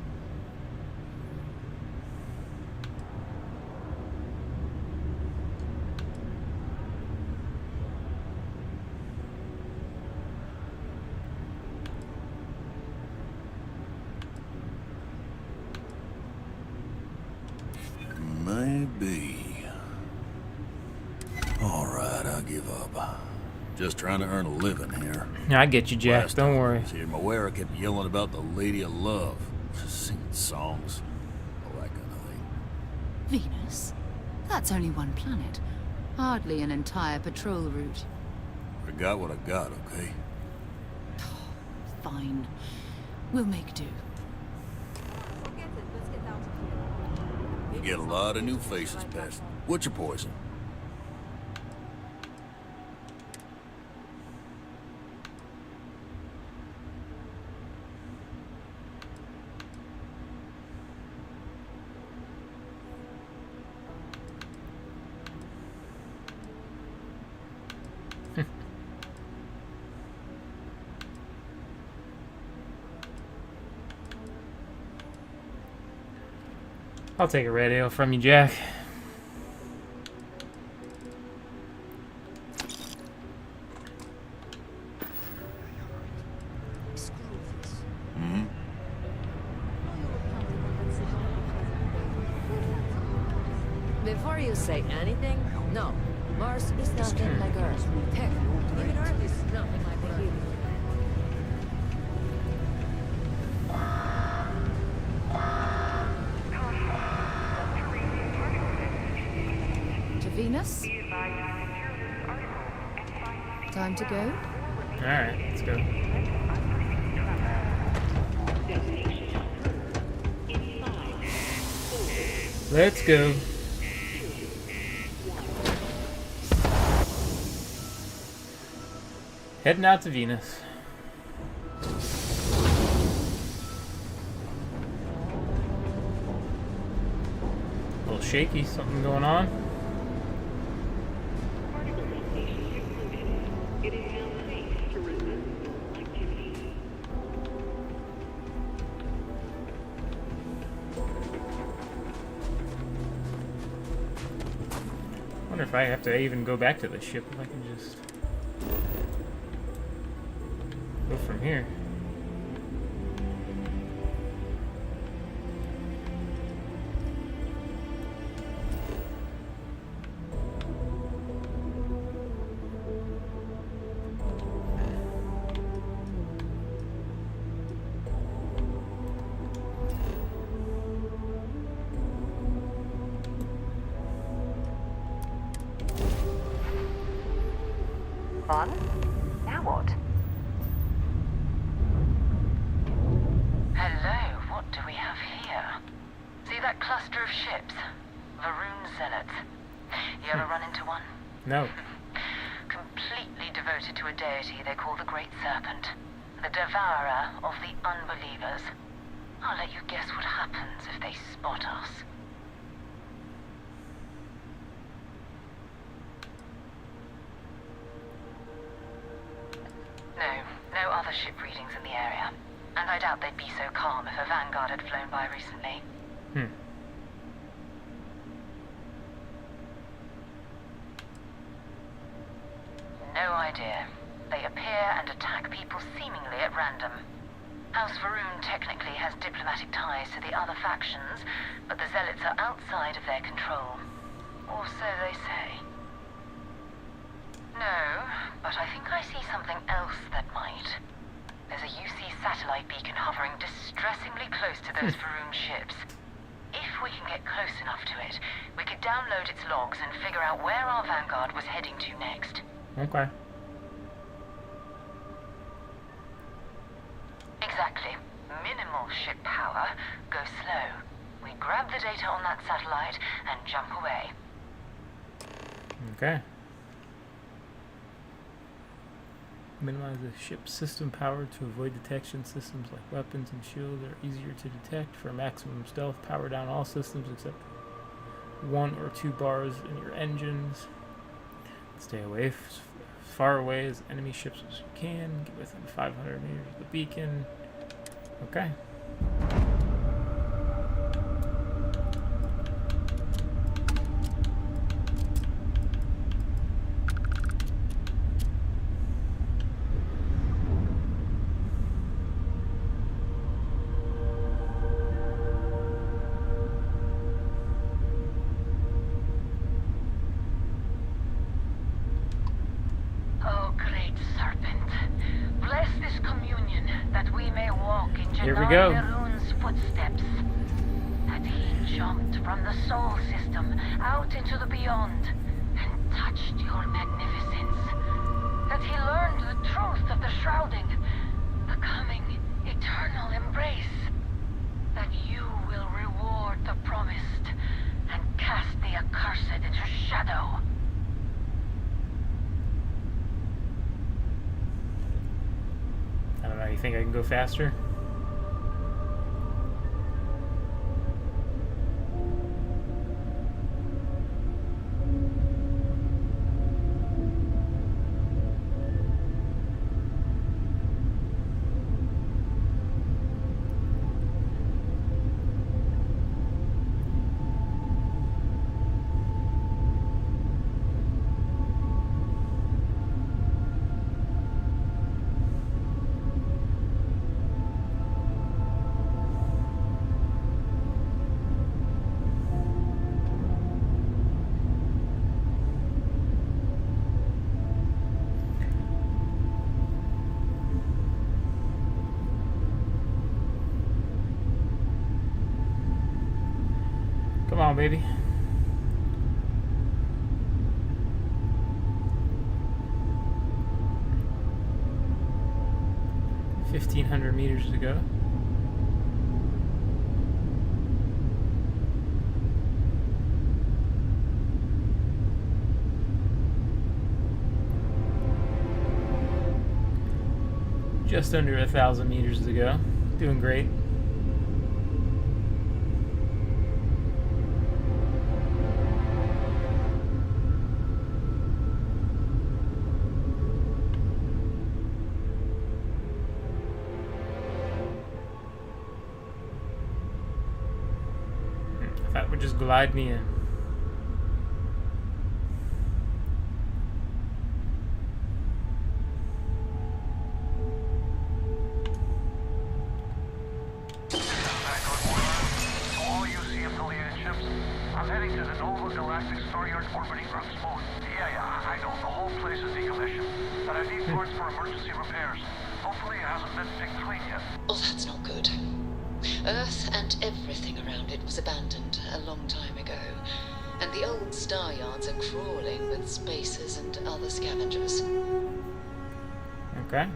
Maybe. All right, I give up. Just trying to earn a living here. I get you, Jack. Last Don't time I worry. was here, Moira kept yelling about the Lady of Love, singing songs, all that kind of thing. Venus? That's only one planet. Hardly an entire patrol route. I got what I got, okay? Fine. We'll make do. You get a lot of new faces past. What's your poison? I'll take a red ale from you, Jack. Before you say anything, no. Mars is nothing like Earth. Heck, even Earth is nothing like Earth. To Venus? Time to go? Alright, let's go. Let's go. Heading out to Venus. A little shaky, something going on. I wonder if I have to even go back to the ship, if I can just go from here. Fun? Now what? Hello, what do we have here? See that cluster of ships? Varun Zealots. You ever run into one? No. Completely devoted to a deity they call the Great Serpent. The devourer of the unbelievers. I'll let you guess what happens if they spot us. No other ship readings in the area. And I doubt they'd be so calm if a Vanguard had flown by recently. No idea. They appear and attack people seemingly at random. House Varun technically has diplomatic ties to the other factions, but the Zealots are outside of their control. Or so they say. No, but I think I see something else that might. There's a UC satellite beacon hovering distressingly close to those Varun ships. If we can get close enough to it, we could download its logs and figure out where our Vanguard was heading to next. Okay. Exactly. Minimal ship power. Go slow. We grab the data on that satellite and jump away. Okay. Minimize the ship's system power to avoid detection. Systems like weapons and shields are easier to detect. For maximum stealth, power down all systems except 1 or 2 bars in your engines. Stay away as far away as enemy ships as you can. Get within 500 meters of the beacon. Okay. Here we go. Neroon's footsteps. That he jumped from the soul system out into the beyond and touched your magnificence. That he learned the truth of the shrouding, the coming eternal embrace. That you will reward the promised and cast the accursed into shadow. I don't know, you think I can go faster? Come on, baby. $1,500 meters to go. Just under 1,000 meters to go. Doing great. That would just glide me in. Oh, that's not good. Earth and everything around it was abandoned a long time ago, and the old star yards are crawling with spacers and other scavengers. Okay.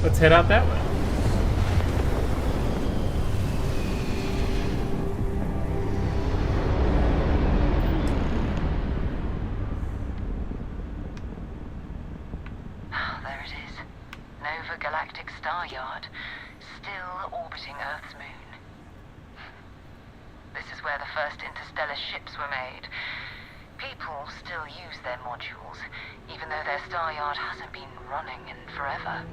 Let's head out that way. There it is. Nova Galactic Star Yard, still orbiting Earth's moon. This is where the first interstellar ships were made. People still use their modules, even though their star yard hasn't been running in forever.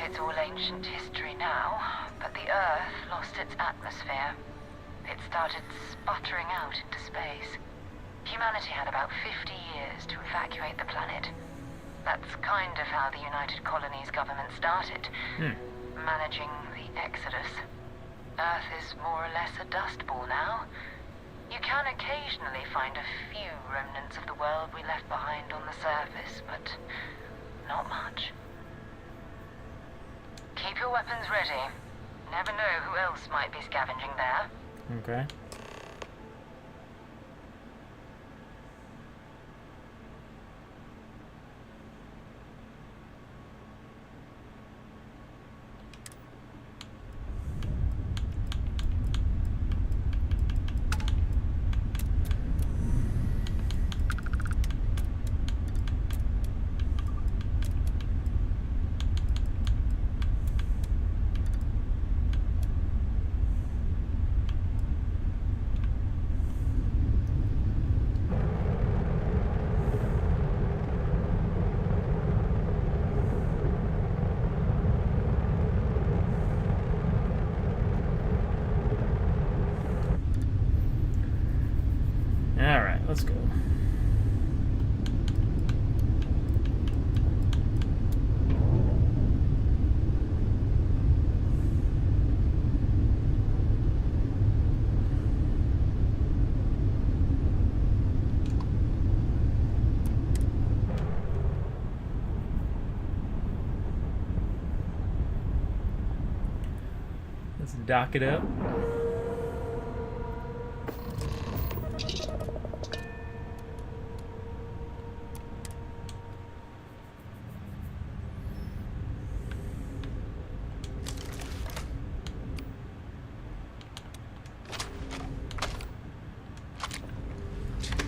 It's all ancient history now, but the Earth lost its atmosphere. It started sputtering out into space. Humanity had about 50 years to evacuate the planet. That's kind of how the United Colonies government started, managing the exodus. Earth is more or less a dust ball now. You can occasionally find a few remnants of the world we left behind on the surface, but not much. Keep your weapons ready. Never know who else might be scavenging there. Okay. Alright, let's go. Let's dock it up.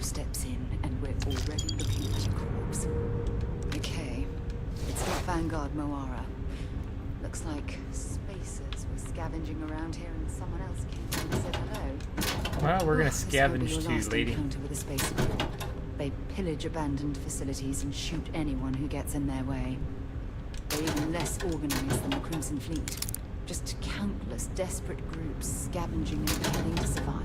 Steps in, and we're already looking at a corpse. Okay, it's not Vanguard Moara. Looks like spacers were scavenging around here, and someone else came and said hello. Well, we're gonna This won't be scavenge your too, last lady. encounter with a spacer group. They pillage abandoned facilities and shoot anyone who gets in their way. They're even less organized than the Crimson Fleet. Just countless desperate groups scavenging and killing to survive.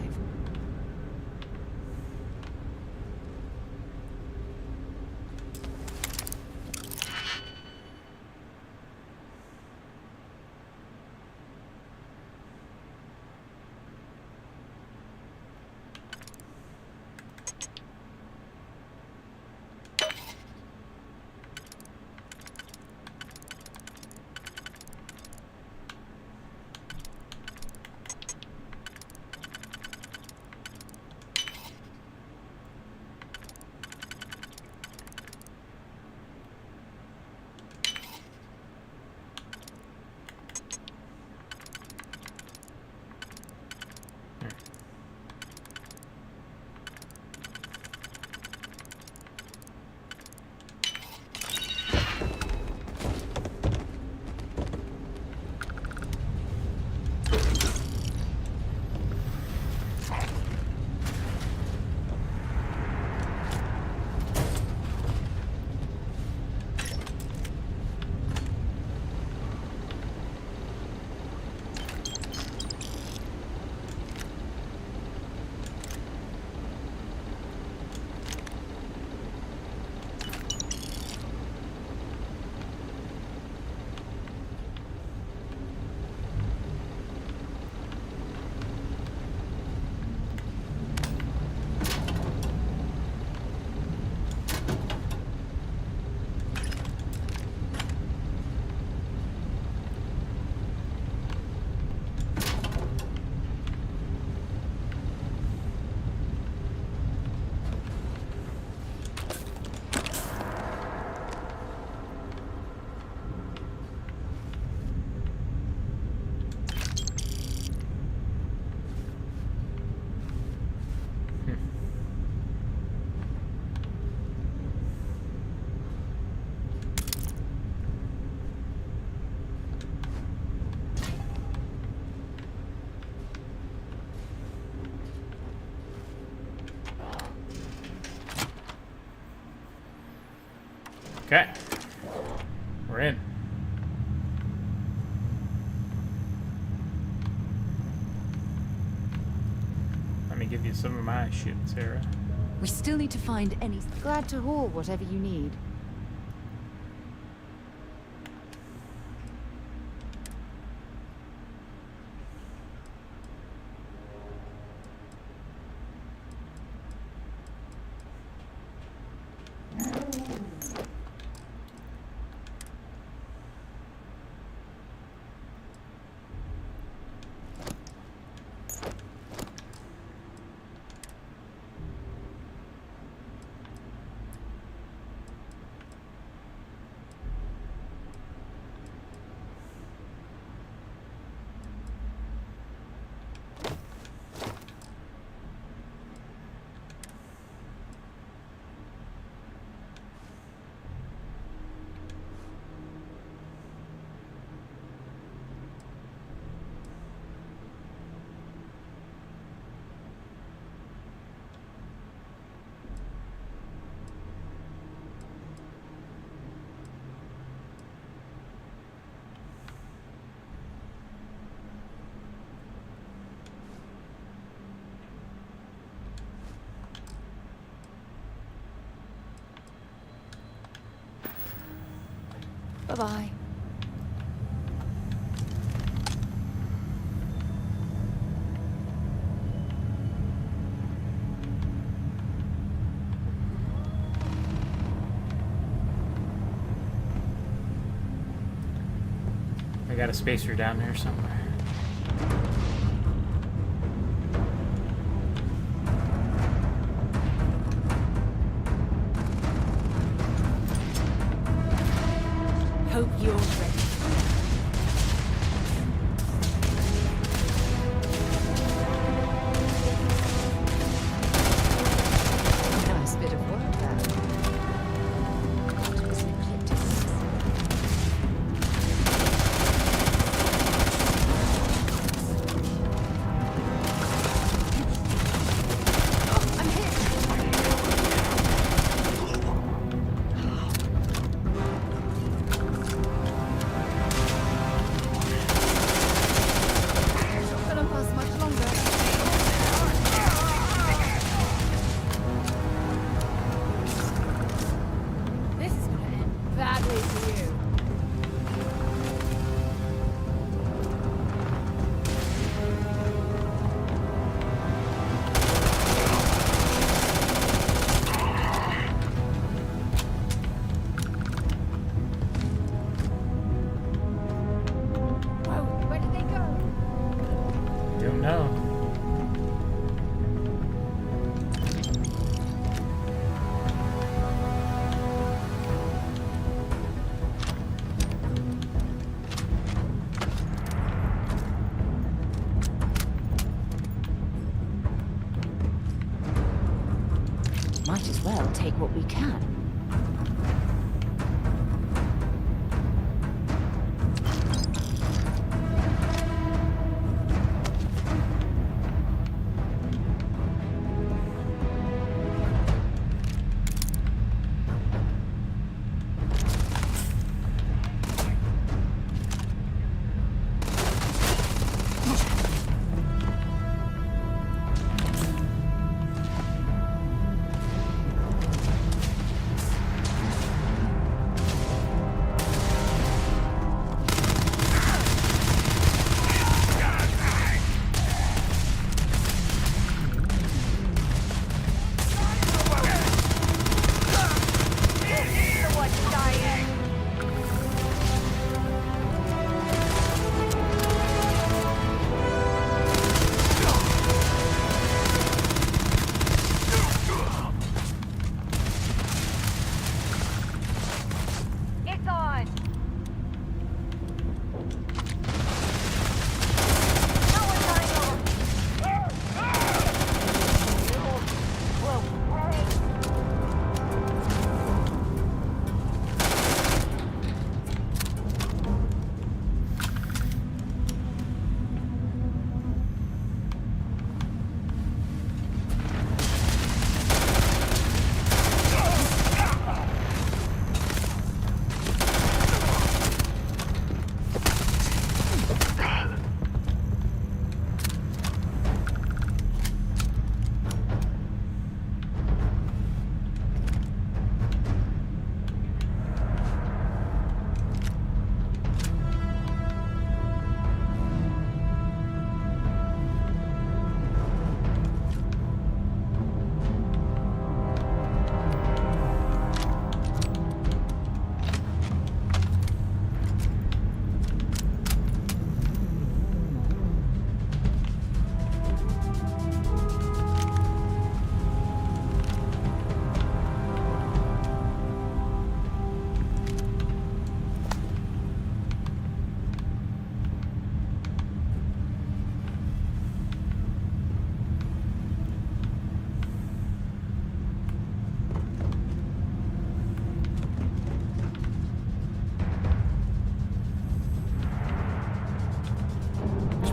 Okay. We're in. Let me give you some of my shit, Sarah. We still need to find any... Glad to haul whatever you need. Bye-bye. I got a spacer down there somewhere. Hope you're ready. Nice bit of work there. It was an ecliptic. This is gonna end badly for you. Whoa, where did they go? Don't know. Might as well take what we can.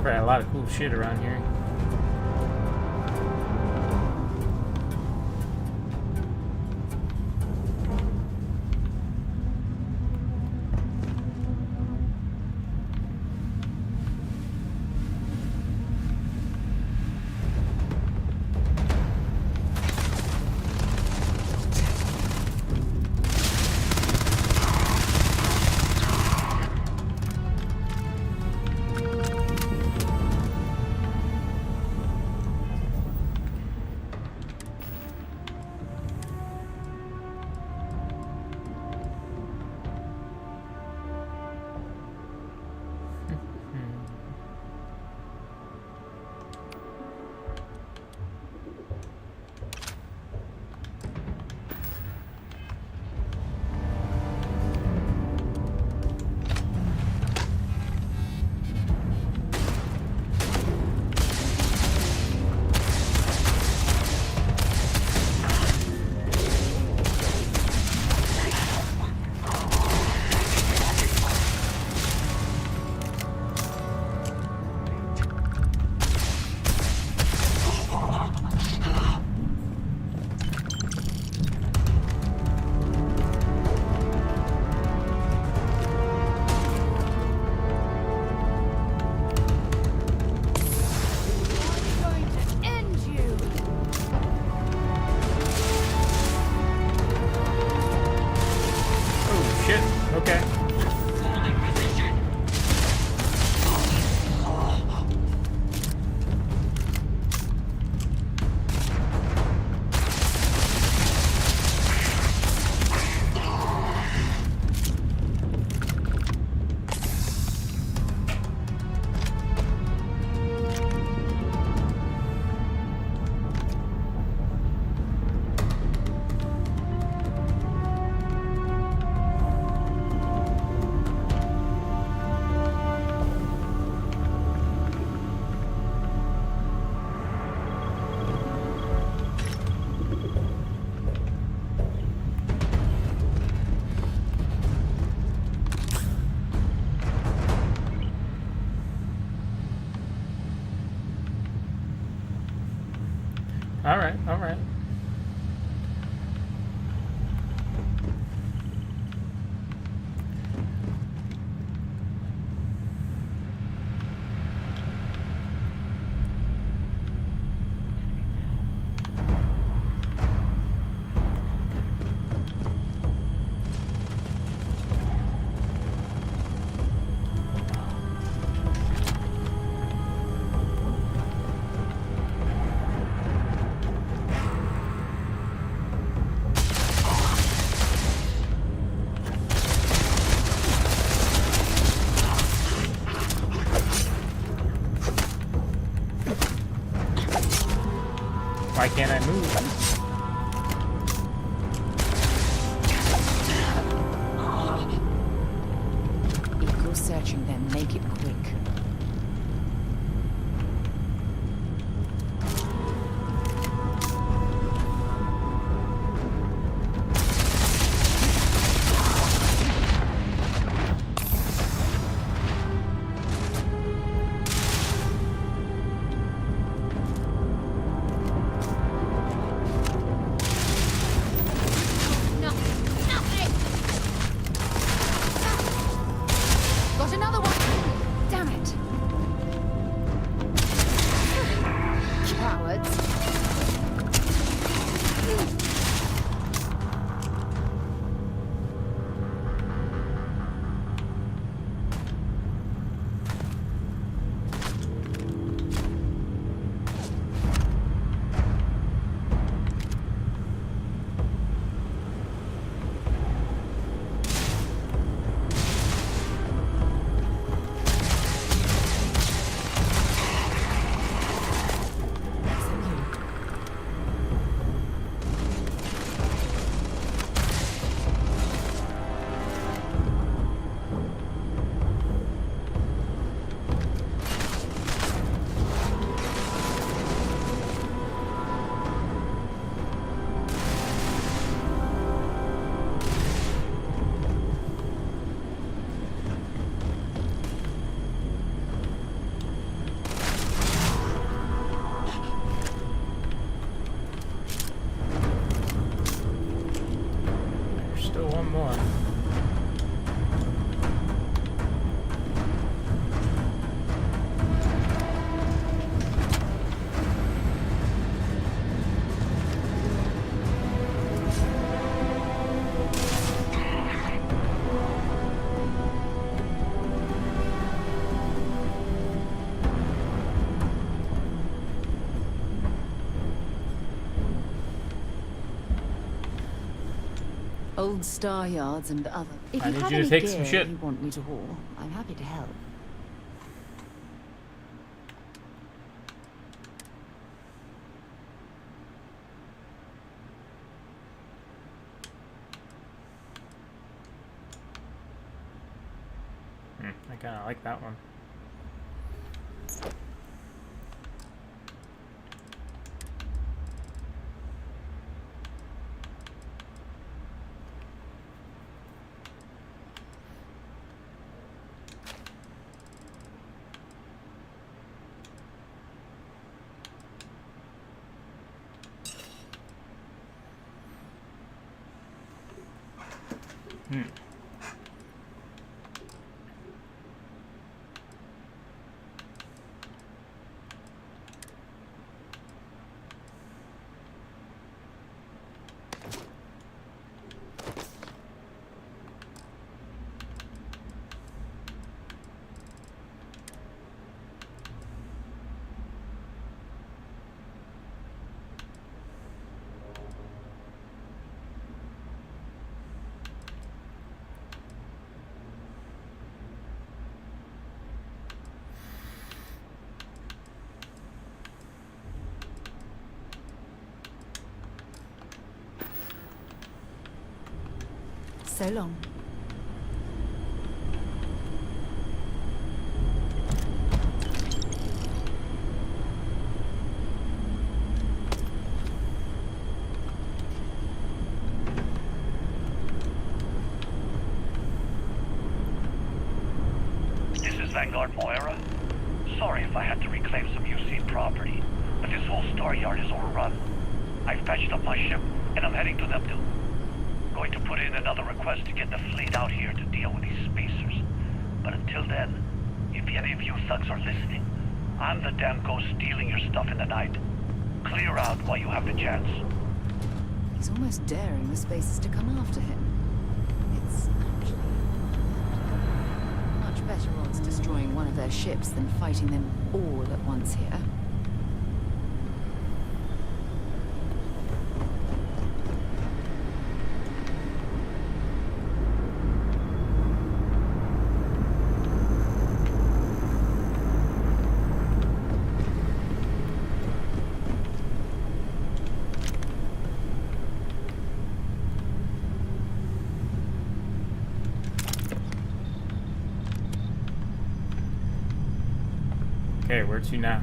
probably a lot of cool shit around here. Alright, alright. Why can't I move? Eco searching them, make it quick. Still one more. Old star yards and other. If I you need have you to any take gear some shit. you want me to haul, I'm happy to help. I kind of like that one. So long. This is Vanguard Moira. Sorry if I had to reclaim some UC property, but this whole star yard is overrun. I've patched up my ship, and I'm heading to Neptune. Going to put in another request to get the fleet out here to deal with these spacers. But until then, if any of you thugs are listening, I'm the damn ghost stealing your stuff in the night. Clear out while you have the chance. He's almost daring the spacers to come after him. It's actually much better odds destroying one of their ships than fighting them all at once here. Okay, where to now?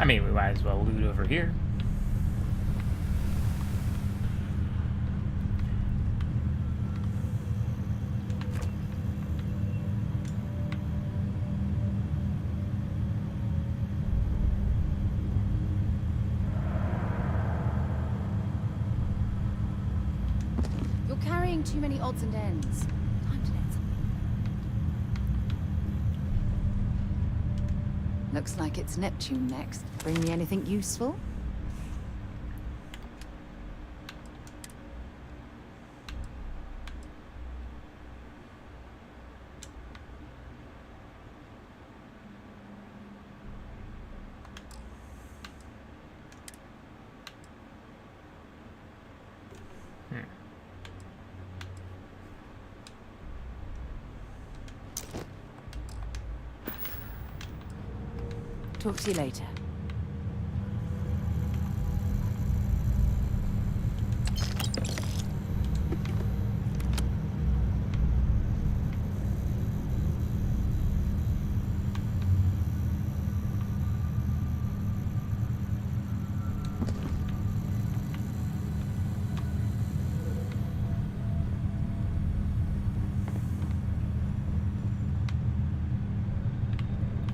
mean, we might as well loot over here. You're carrying too many odds and ends. Time to get something. Looks like it's Neptune next. Bring me anything useful? Talk to you later.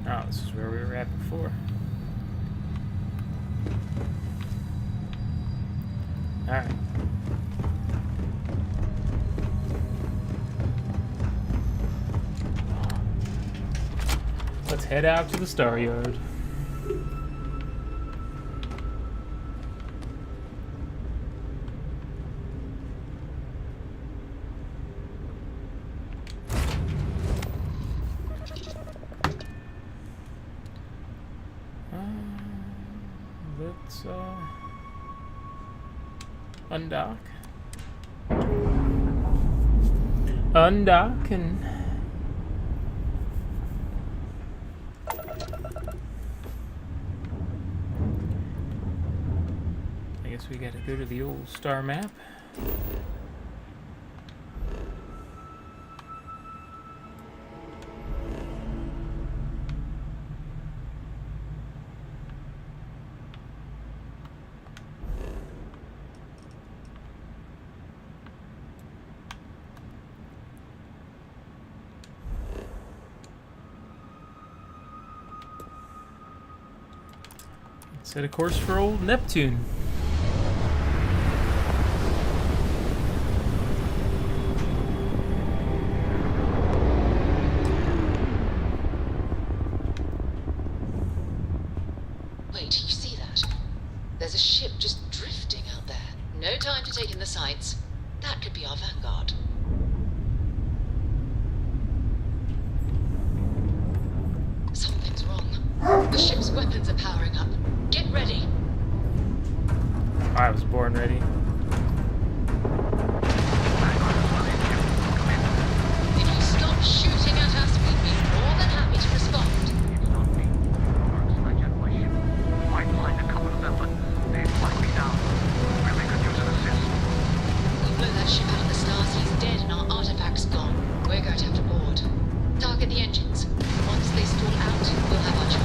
Oh, this is where we were at before. Alright. Let's head out to the Star Yard. Let's undock. Undock and I guess we gotta go to the old star map. Set a course for old Neptune. Wait, you see that? There's a ship just drifting out there. No time to take in the sights. That could be our vanguard. Something's wrong. The ship's weapons are powering up. Get ready. I was born ready. If you stop shooting at us, we'd be more than happy to respond. It's not me. I checked my ship. Might find a couple of them, but they'd flag me down. Really could use an assist. We blow that ship out of the stars, he's dead and our artifact's gone. We're going to have to board. Target the engines. Once they stall out, we'll have our chance.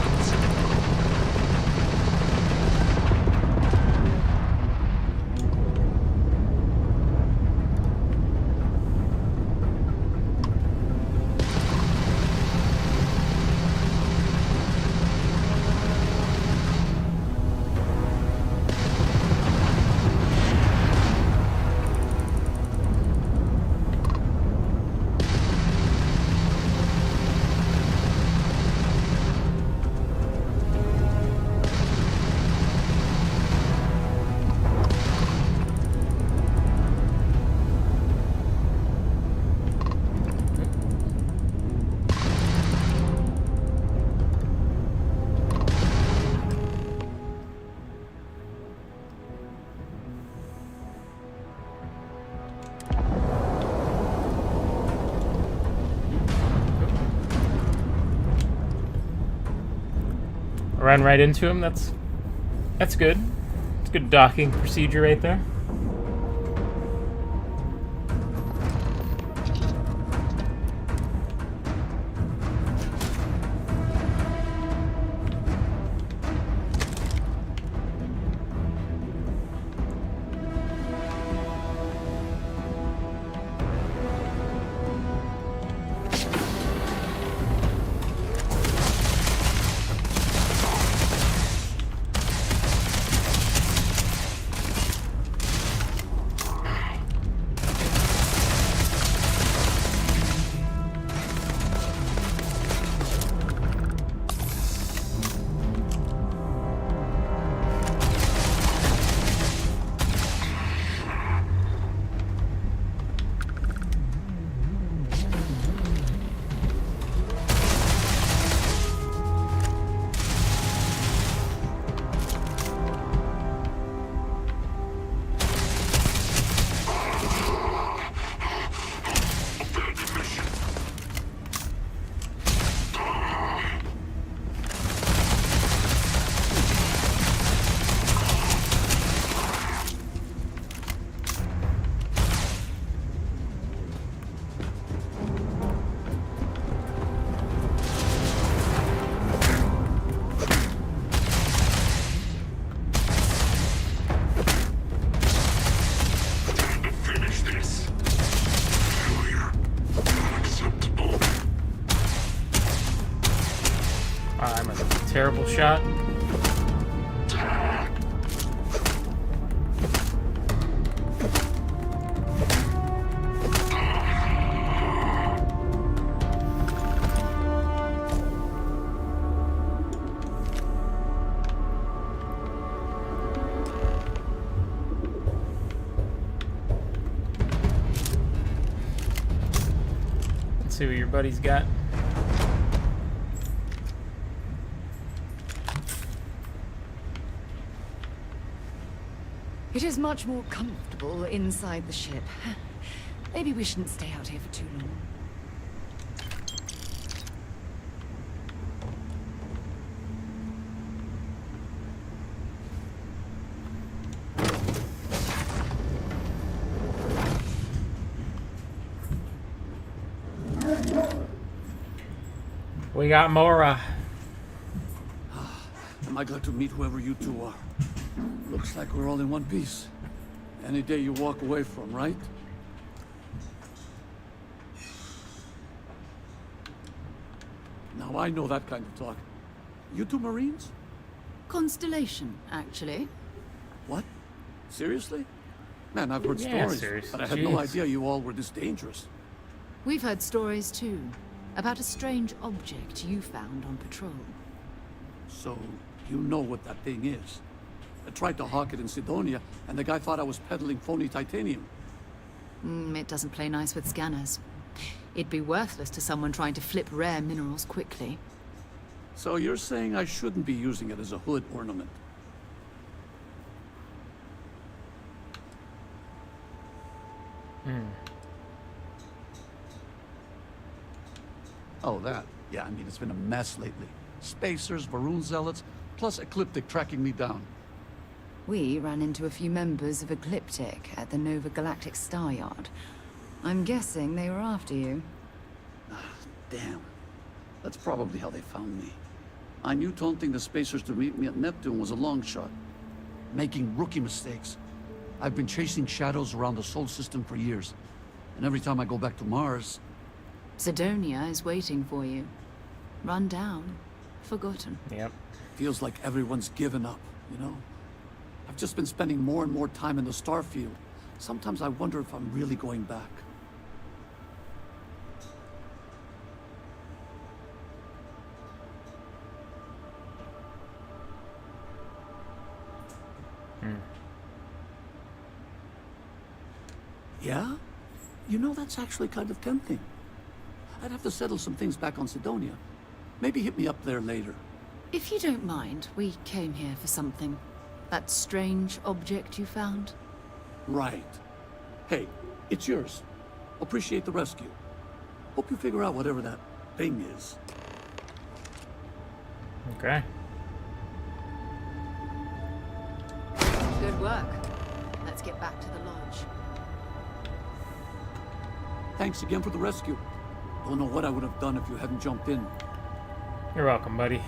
Ran right into him. That's good. It's a good docking procedure right there. terrible shot. Let's see what your buddy's got. It is much more comfortable inside the ship. Maybe we shouldn't stay out here for too long. We got Mora. Am I glad to meet whoever you two are? Looks like we're all in one piece. Any day you walk away from, right? Now I know that kind of talk. You two Marines? Constellation, actually. What? Seriously? Man, I've heard Yeah, stories, seriously, but I had no jeez. idea you all were this dangerous. We've heard stories too, about a strange object you found on patrol. So, you know what that thing is? I tried to hawk it in Sidonia, and the guy thought I was peddling phony titanium. It doesn't play nice with scanners. It'd be worthless to someone trying to flip rare minerals quickly. So you're saying I shouldn't be using it as a hood ornament? Oh, that. Yeah, I mean, it's been a mess lately. Spacers, Varun zealots, plus Ecliptic tracking me down. We ran into a few members of Ecliptic at the Nova Galactic Star Yard. I'm guessing they were after you. Damn. That's probably how they found me. I knew taunting the Spacers to meet me at Neptune was a long shot. Making rookie mistakes. I've been chasing shadows around the Sol system for years. And every time I go back to Mars... Sidonia is waiting for you. Run down. Forgotten. Yep. Feels like everyone's given up, you know? I've just been spending more and more time in the Starfield. Sometimes I wonder if I'm really going back. Yeah? You know, that's actually kind of tempting. I'd have to settle some things back on Sidonia. Maybe hit me up there later. If you don't mind, we came here for something. That strange object you found? Right. Hey, it's yours. Appreciate the rescue. Hope you figure out whatever that thing is. Okay. Good work. Let's get back to the lodge. Thanks again for the rescue. Don't know what I would have done if you hadn't jumped in. You're welcome, buddy.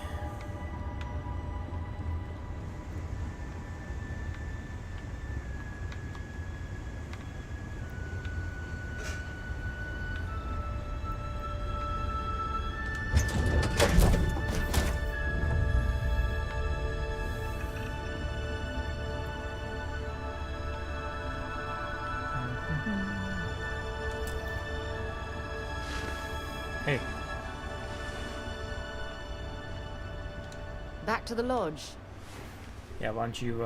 Hey. Back to the lodge. Yeah, why don't you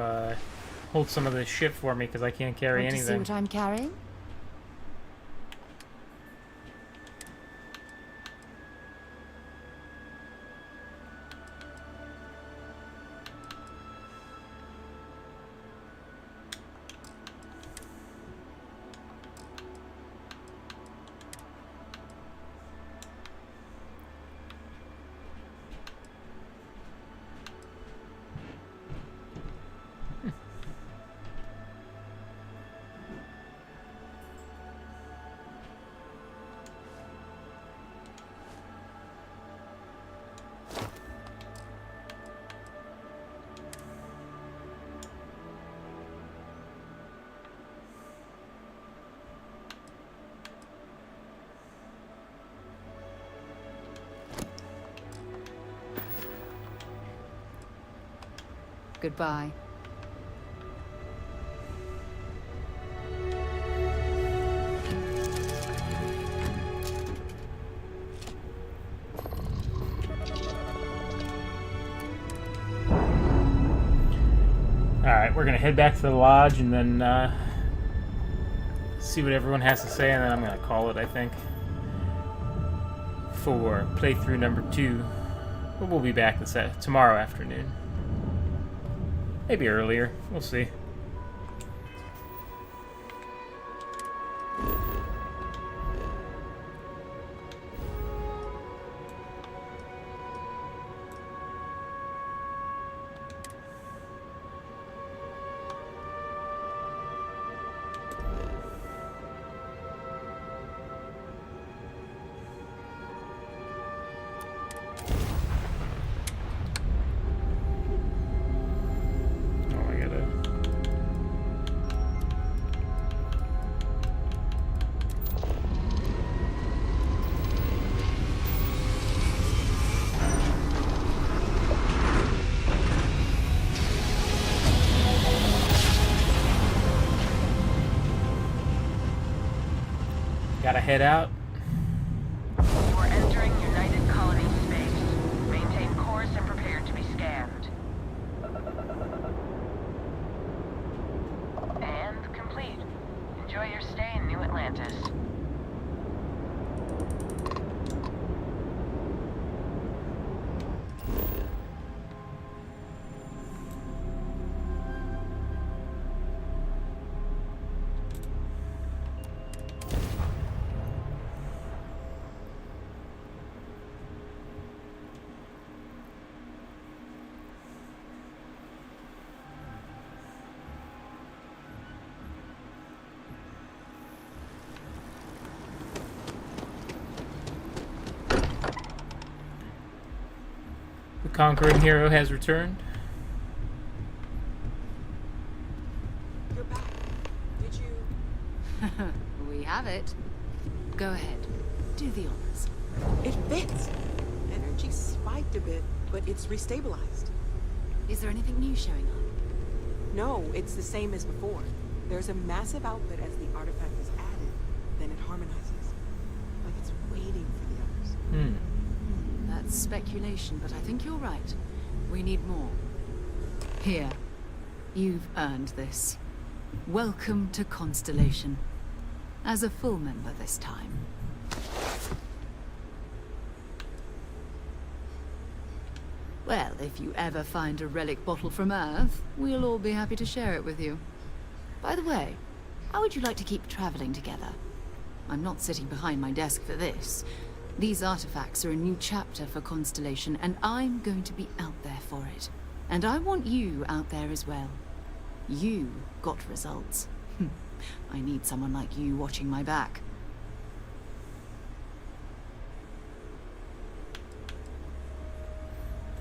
hold some of this shit for me, because I can't carry Want to see anything. what I'm carrying? Goodbye. Alright, we're gonna head back to the lodge and then see what everyone has to say, and then I'm gonna call it, I think, for playthrough number 2. But we'll be back tomorrow afternoon. Maybe earlier. We'll see. Gotta head out. We're entering United Colony space. Maintain course and prepare to be scanned. And complete. Enjoy your stay in New Atlantis. The conquering hero has returned. You're back. Did you? We have it. Go ahead. Do the honors. It fits. Energy spiked a bit, but it's restabilized. Is there anything new showing up? No, it's the same as before. There's a massive output as the artifact is added, then it harmonizes. Like it's waiting for the others. That's speculation, but I think you're right. We need more. Here. You've earned this. Welcome to Constellation. As a full member this time. Well, if you ever find a relic bottle from Earth, we'll all be happy to share it with you. By the way, how would you like to keep traveling together? I'm not sitting behind my desk for this. These artifacts are a new chapter for Constellation, and I'm going to be out there for it. And I want you out there as well. You got results. I need someone like you watching my back.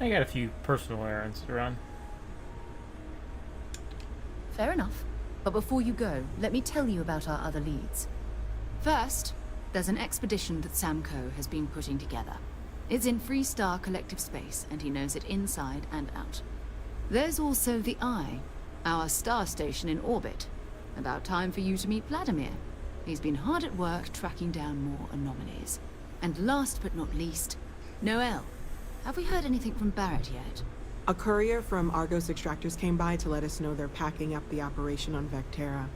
I got a few personal errands to run. Fair enough. But before you go, let me tell you about our other leads. First, there's an expedition that Samco has been putting together. It's in Freestar Collective Space, and he knows it inside and out. There's also the Eye, our star station in orbit. About time for you to meet Vladimir. He's been hard at work tracking down more anomalies. And last but not least, Noel. Have we heard anything from Barrett yet? A courier from Argos Extractors came by to let us know they're packing up the operation on Vectera.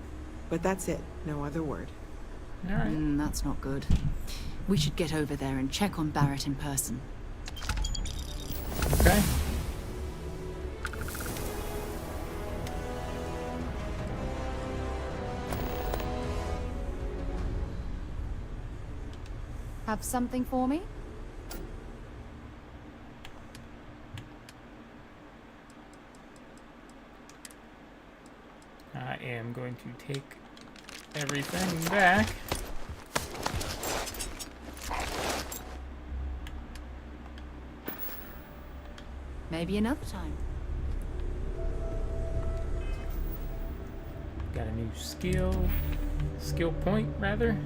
But that's it. No other word. All right. That's not good. We should get over there and check on Barrett in person. Okay. Have something for me? I am going to take everything back. Maybe another time. Got a new skill point rather.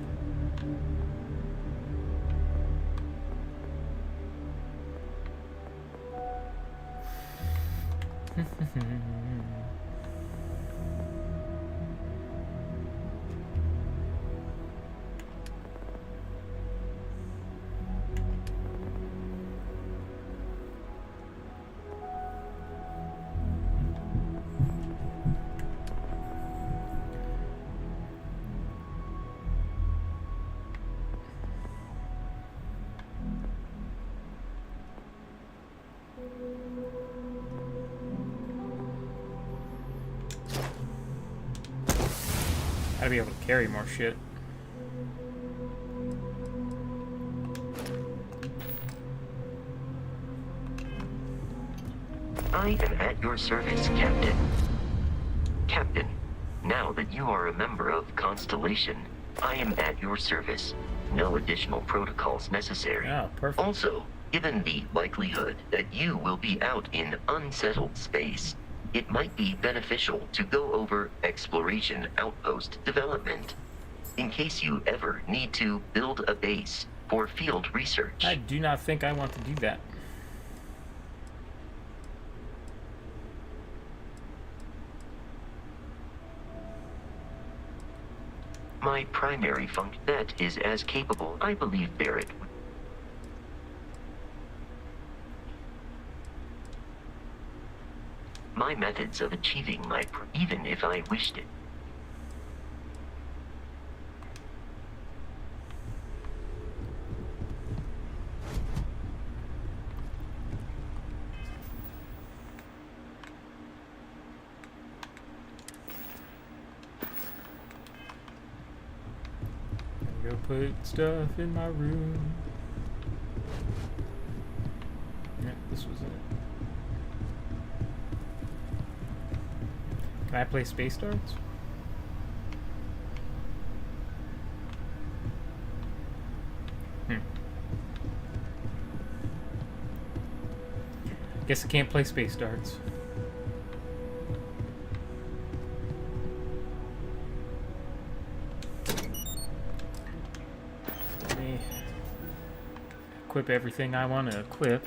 Gotta be able to carry more shit. I am at your service, Captain. Captain, now that you are a member of Constellation, I am at your service. No additional protocols necessary. Ah, perfect. Also, given the likelihood that you will be out in unsettled space, it might be beneficial to go over exploration outpost development, in case you ever need to build a base for field research. I do not think I want to do that. My primary function that is as capable, I believe Barrett would. My methods of achieving my even if I wished it. Go put stuff in my room. Yeah, this was it. Can I play space darts? Guess I can't play space darts. Let me equip everything I want to equip.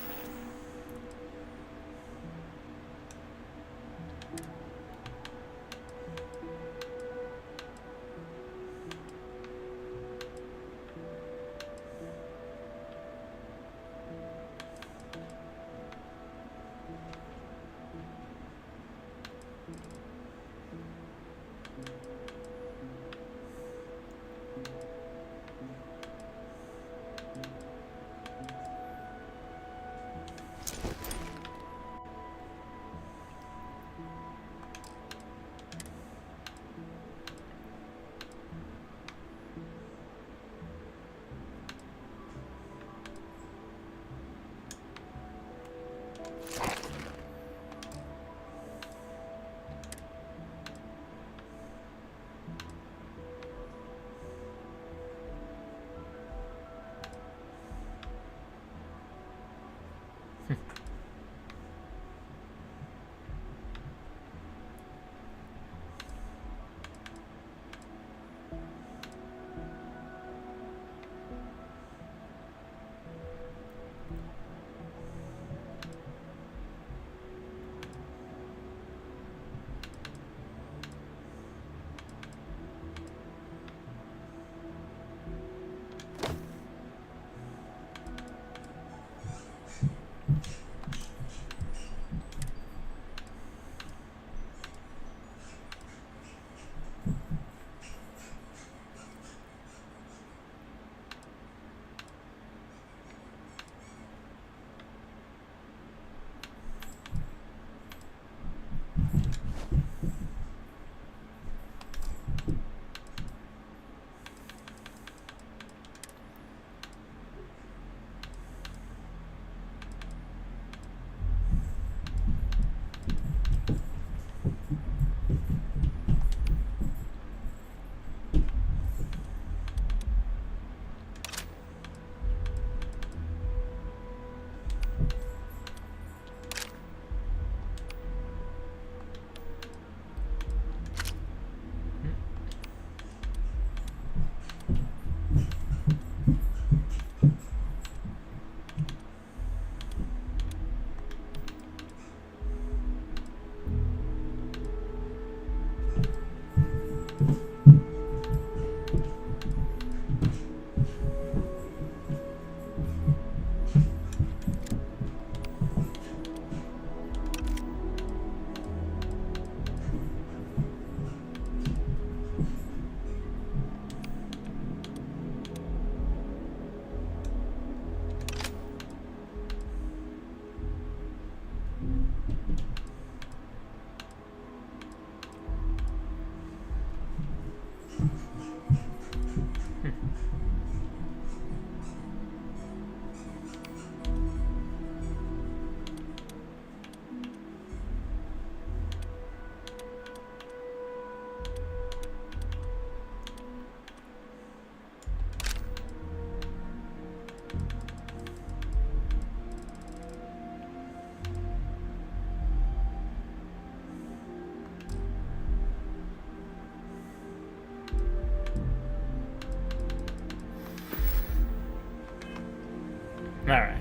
Alright.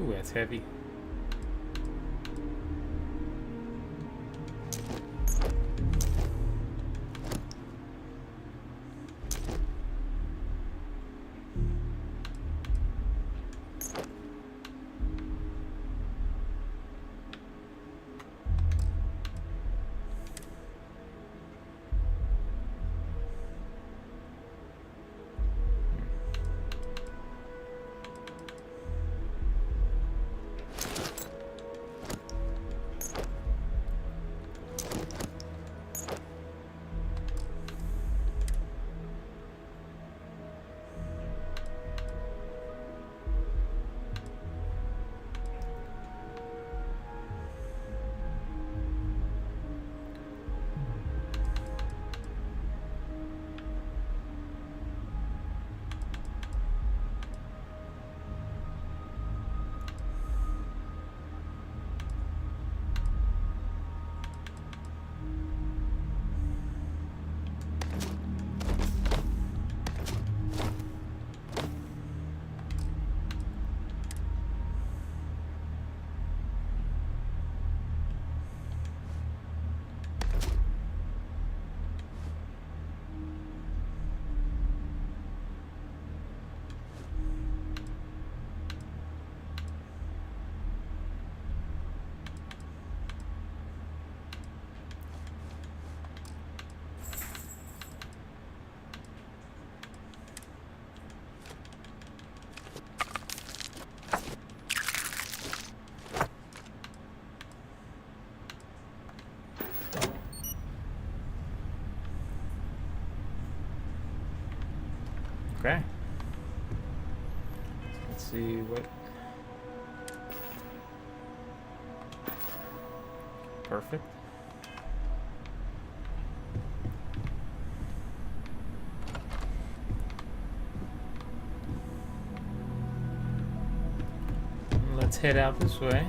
Ooh, that's heavy. Okay. Let's see what. Perfect. Let's head out this way.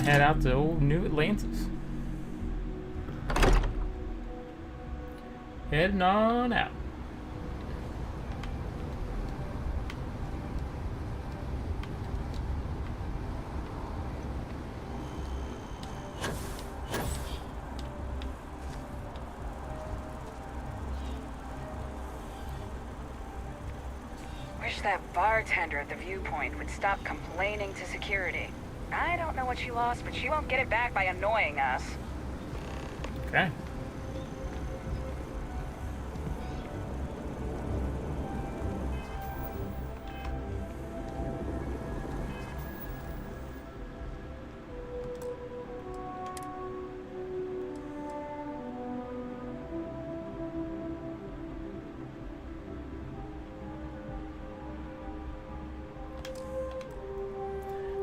Head out to old New Atlantis. Heading on out. Wish that bartender at the viewpoint would stop complaining to security. I don't know what she lost, but she won't get it back by annoying us. Okay.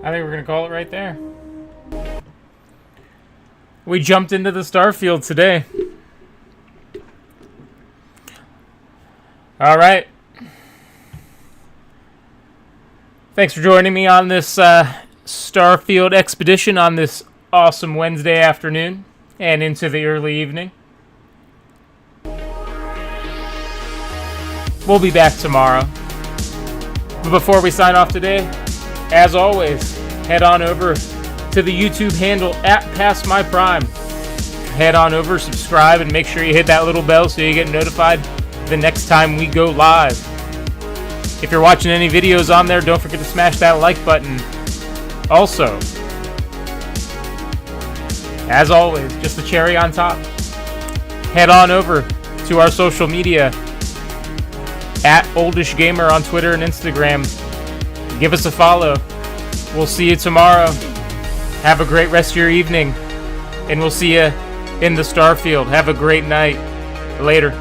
I think we're going to call it right there. We jumped into the Starfield today. All right. Thanks for joining me on this Starfield expedition on this awesome Wednesday afternoon and into the early evening. We'll be back tomorrow. But before we sign off today, as always, head on over to the YouTube handle @PastMyPrime. head on over, subscribe, and make sure you hit that little bell so you get notified the next time we go live. If you're watching any videos on there, don't forget to smash that like button. Also, as always, just the cherry on top, head on over to our social media at Oldish Gamer on Twitter and Instagram. Give us a follow. We'll see you tomorrow. Have a great rest of your evening, and we'll see you in the Starfield. Have a great night. Later.